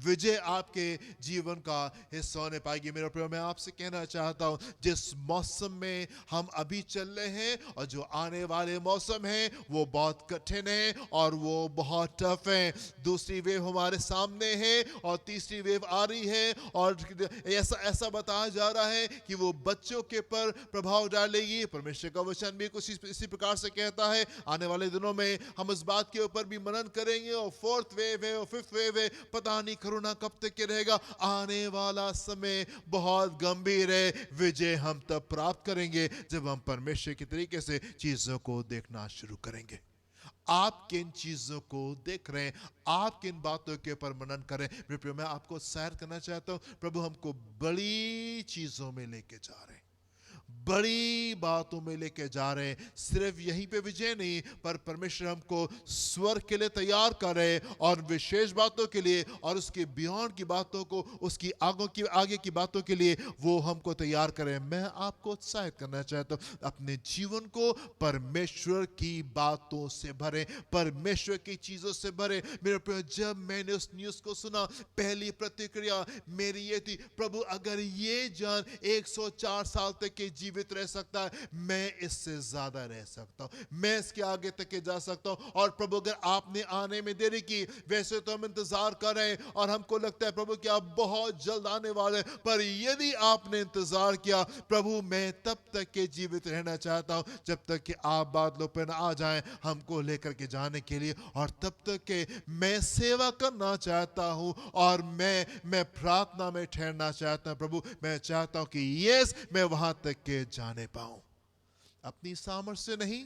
विजय आपके जीवन का हिस्सा होने पाएगी। मेरे प्रिय, मैं आपसे कहना चाहता हूं, जिस मौसम में हम अभी चल रहे हैं और जो आने वाले मौसम है, वो बहुत कठिन है और वो बहुत टफ है। दूसरी वेव हमारे सामने है और तीसरी वेव आ रही है। और ऐसा बताया जा रहा है कि वो बच्चों के पर प्रभाव डालेगी। परमेश्वर का वचन भी कुछ इसी प्रकार से कहता है। आने वाले दिनों में हम इस बात के ऊपर भी मनन करेंगे। और 4th वेव है और 5th वेव है, पता नहीं कोरोना कब तक के रहेगा। आने वाला समय बहुत गंभीर है। विजय हम तब प्राप्त करेंगे जब हम परमेश्वर के तरीके से चीजों को देखना शुरू करेंगे। आप किन चीजों को देख रहे हैं, आप किन बातों के ऊपर मनन करें। मेरे प्रिय, मैं आपको सैर करना चाहता हूं। प्रभु हमको बड़ी चीजों में लेके जा रहे हैं, बड़ी बातों में लेके जा रहे हैं। सिर्फ यहीं पे विजय नहीं, पर परमेश्वर हमको स्वर्ग के लिए तैयार कर रहे हैं और विशेष बातों के लिए, और उसके बियॉन्ड की बातों को, उसकी आगे की बातों के लिए वो हमको तैयार करें। मैं आपको उत्साहित करना चाहता हूं, अपने जीवन को परमेश्वर की बातों से भरे, परमेश्वर की चीजों से भरे। मेरे प्रिय, जब मैंने उस न्यूज को सुना, पहली प्रतिक्रिया मेरी ये थी, प्रभु अगर ये जान 104 साल तक के जीवित रह सकता है, मैं इससे ज्यादा रह सकता हूं, मैं इसके आगे तक के जा सकता हूं। और प्रभु अगर आपने आने में देरी की, वैसे तो हम इंतजार कर रहे हैं और हमको लगता है प्रभु कि आप बहुत जल्द आने वाले हैं, पर यदि आपने इंतजार किया, प्रभु मैं तब तक के जीवित रहना चाहता हूं जब तक कि आप बादलों पर ना आ जाएं हमको लेकर के जाने के लिए। और तब तक के मैं सेवा करना चाहता हूं और मैं प्रार्थना में ठहरना चाहता हूं। प्रभु मैं चाहता हूं कि यस मैं वहां तक के जाने पाऊं, अपनी सामर्थ्य से नहीं,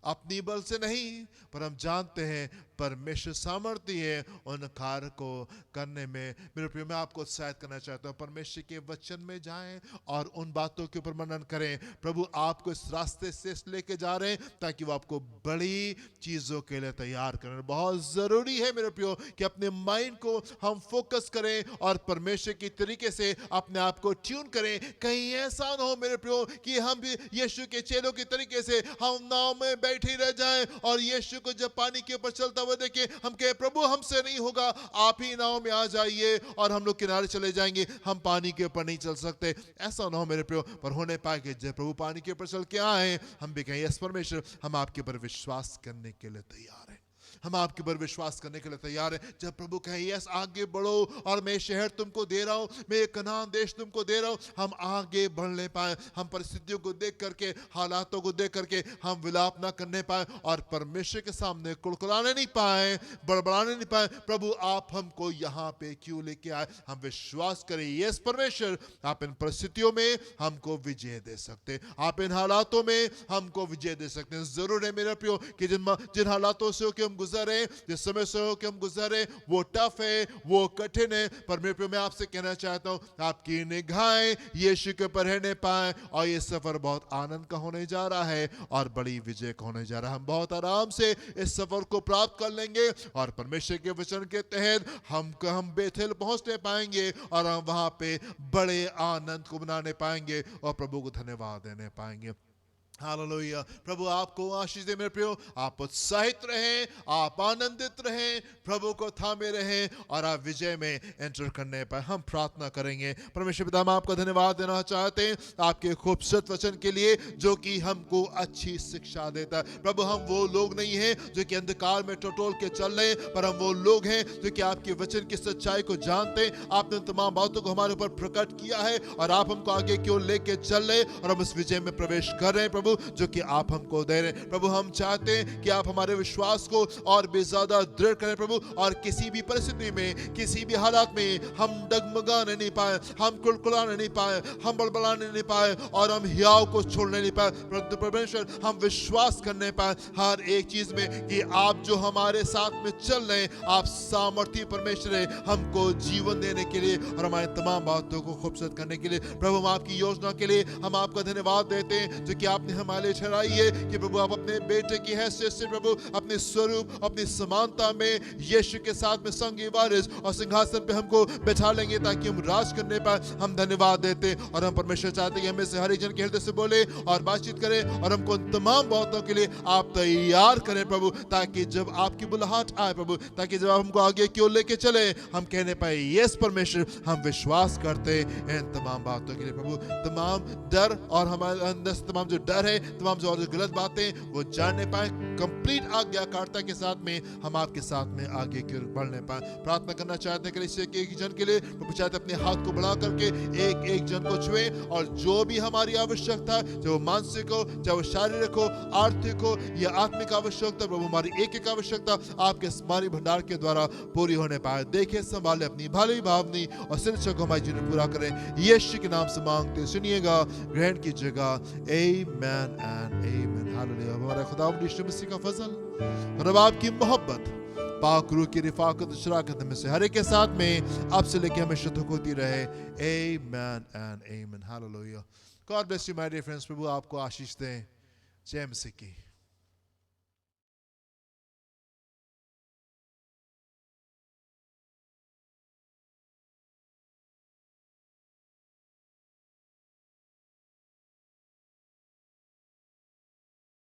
अपनी बल से नहीं, पर हम जानते हैं परमेश्वर सामर्थ्य है उन कार्य को करने में। मेरे प्रिय, मैं आपको उत्साहित करना चाहता हूँ, परमेश्वर के वचन में जाएं और उन बातों के ऊपर मनन करें। प्रभु आपको इस रास्ते से लेके जा रहे हैं ताकि वो आपको बड़ी चीज़ों के लिए तैयार करें। बहुत ज़रूरी है मेरे प्रियो कि अपने माइंड को हम फोकस करें और परमेश्वर की तरीके से अपने आप को ट्यून करें। कहीं ऐसा ना हो मेरे प्रियो कि हम भी यीशु के चेलों की तरीके से हम नाव में बैठे रह जाएं और यीशु को जब पानी के ऊपर चलता हुआ देखें हम कहे प्रभु हमसे नहीं होगा, आप ही नाव में आ जाइए, और हम लोग किनारे चले जाएंगे, हम पानी के ऊपर नहीं चल सकते। ऐसा ना हो मेरे प्रियो, पर होने पाए कि जब प्रभु पानी के ऊपर चल के आए हम भी कहें यस परमेश्वर, हम आपके ऊपर विश्वास करने के लिए तैयार हैं, हम आपके ऊपर विश्वास करने के लिए तैयार हैं। जब प्रभु कहे यस आगे बढ़ो और मैं शहर तुमको दे रहा हूं, मैं ये कनान देश तुमको दे रहा हूं, हम आगे बढ़ने पाए, हम परिस्थितियों को देख करके, हालातों को देख करके हम विलाप ना करने पाए और परमेश्वर के सामने कुड़कुड़ाने नहीं पाए, बड़बड़ाने नहीं पाए, प्रभु आप हमको यहाँ पे क्यों लेके आए। हम विश्वास करें यस परमेश्वर, आप इन परिस्थितियों में हमको विजय दे सकते, आप इन हालातों में हमको विजय दे सकते हैं। जरूर है मेरे प्रियो कि जिन हालातों से होकर हम गुजरे, जिस समय से होकर हम गुजरे वो टफ है, वो कठिन है, पर मेरे प्रियो मैं आपसे कहना चाहता हूं आपकी निगाहें यीशु के ऊपर रहने पाए और ये सफर बहुत आनंद का होने जा रहा है और बड़ी विजय का होने जा रहा है। हम बहुत आराम से इस सफर को प्राप्त कर लेंगे और परमेश्वर के वचन के तहत हम बेथेल पहुंचने पाएंगे और हम वहां पे बड़े आनंद को मनाने पाएंगे और प्रभु को धन्यवाद देने पाएंगे। हालेलुया। प्रभु आपको आशीष दे मेरे प्रियो, आप उत्साहित रहें, आप आनंदित रहें, प्रभु को थामे रहें और आप विजय में एंटर करने पर हम प्रार्थना करेंगे। परमेश्वर पिता, हम आपका धन्यवाद देना चाहते हैं आपके खूबसूरत वचन के लिए जो कि हमको अच्छी शिक्षा देता है। प्रभु हम वो लोग नहीं हैं जो कि अंधकार में टटोल के चल रहे हैं, पर हम वो लोग हैं जो कि आपके वचन की सच्चाई को जानते हैं। आपने तमाम बातों को हमारे ऊपर प्रकट किया है और आप हमको आगे क्यों लेके चल रहे और हम इस विजय में प्रवेश कर रहे हैं प्रभु, जो कि आप हमको दे रहे हैं। प्रभु हम चाहते हैं कि आप हमारे विश्वास को और भी ज्यादा दृढ़ करें प्रभु, और किसी भी परिस्थिति में, किसी भी हालात में हम डगमगाने नहीं पाए, हम कुड़कुड़ाने नहीं पाए, हम बड़बड़ाने नहीं पाए और हम हियाव को छोड़ने नहीं पाए। परंतु परमेश्वर हम विश्वास करने पाए हर एक चीज में कि आप जो हमारे साथ में चल रहे हैं, आप सामर्थ्य परमेश्वर है हमको जीवन देने के लिए और हमारे तमाम बातों को खूबसूरत करने के लिए। प्रभु हम आपकी योजना के लिए हम आपका धन्यवाद देते हैं जो कि आपने हमारे ठहराई है कि प्रभु आप अपने बेटे की हैसियत से प्रभु अपने स्वरूप, अपनी समानता में यीशु के साथ में संगी वारिस और सिंहासन पे हमको बैठा लेंगे ताकि हम राज करने पाए। हम धन्यवाद देते हैं और हम परमेश्वर चाहते हैं कि हमें से हर एक जन के हृदय से बोले और बातचीत करें और हमको उन तमाम बातों के लिए आप तैयार करें प्रभु, ताकि जब आपकी बुलाहट आए प्रभु, ताकि जब आप हमको आगे क्यों लेके चले हम कहने पाए यस परमेश्वर, हम विश्वास करते हैं इन तमाम बातों के लिए प्रभु। तमाम डर और हमारे अंदर तमाम जो डर है, तमाम जो गलत बातें वो जानने पाए, कंप्लीट आज्ञाकारिता के साथ में हम आपके साथ में आगे की ओर बढ़ने पाए। प्रार्थना करना चाहते हैं कि एक जन के लिए प्रभु चाहते अपने हाथ को बढ़ा करके एक एक जन को छुए और जो भी हमारी आवश्यकता, चाहे वो मानसिक हो, चाहे वो शारीरिक हो, आर्थिक हो या आत्मिक आवश्यकता, प्रभु हमारी एक एक आवश्यकता आपके स्मारी भंडार के द्वारा पूरी होने पाए। देखे संभाले अपनी भली भावनी और शिक्षा को हमारे जीवन में पूरा करें। यीशु के नाम से मांगते सुनिएगा, ग्रहण कीजिएगा। आमीन एंड आमीन। हालेलुया। हमारा खुदावंद यीशु मसीह का फजल और अब आपकी मोहब्बत, पाक रूह की रिफाकत और शराकत में से हर एक के साथ में अब से लेकर हमेशा तक होती रहे। Amen and amen. Hallelujah. God bless you my dear friends. प्रभु आपको आशीष दें। जय मसीह की।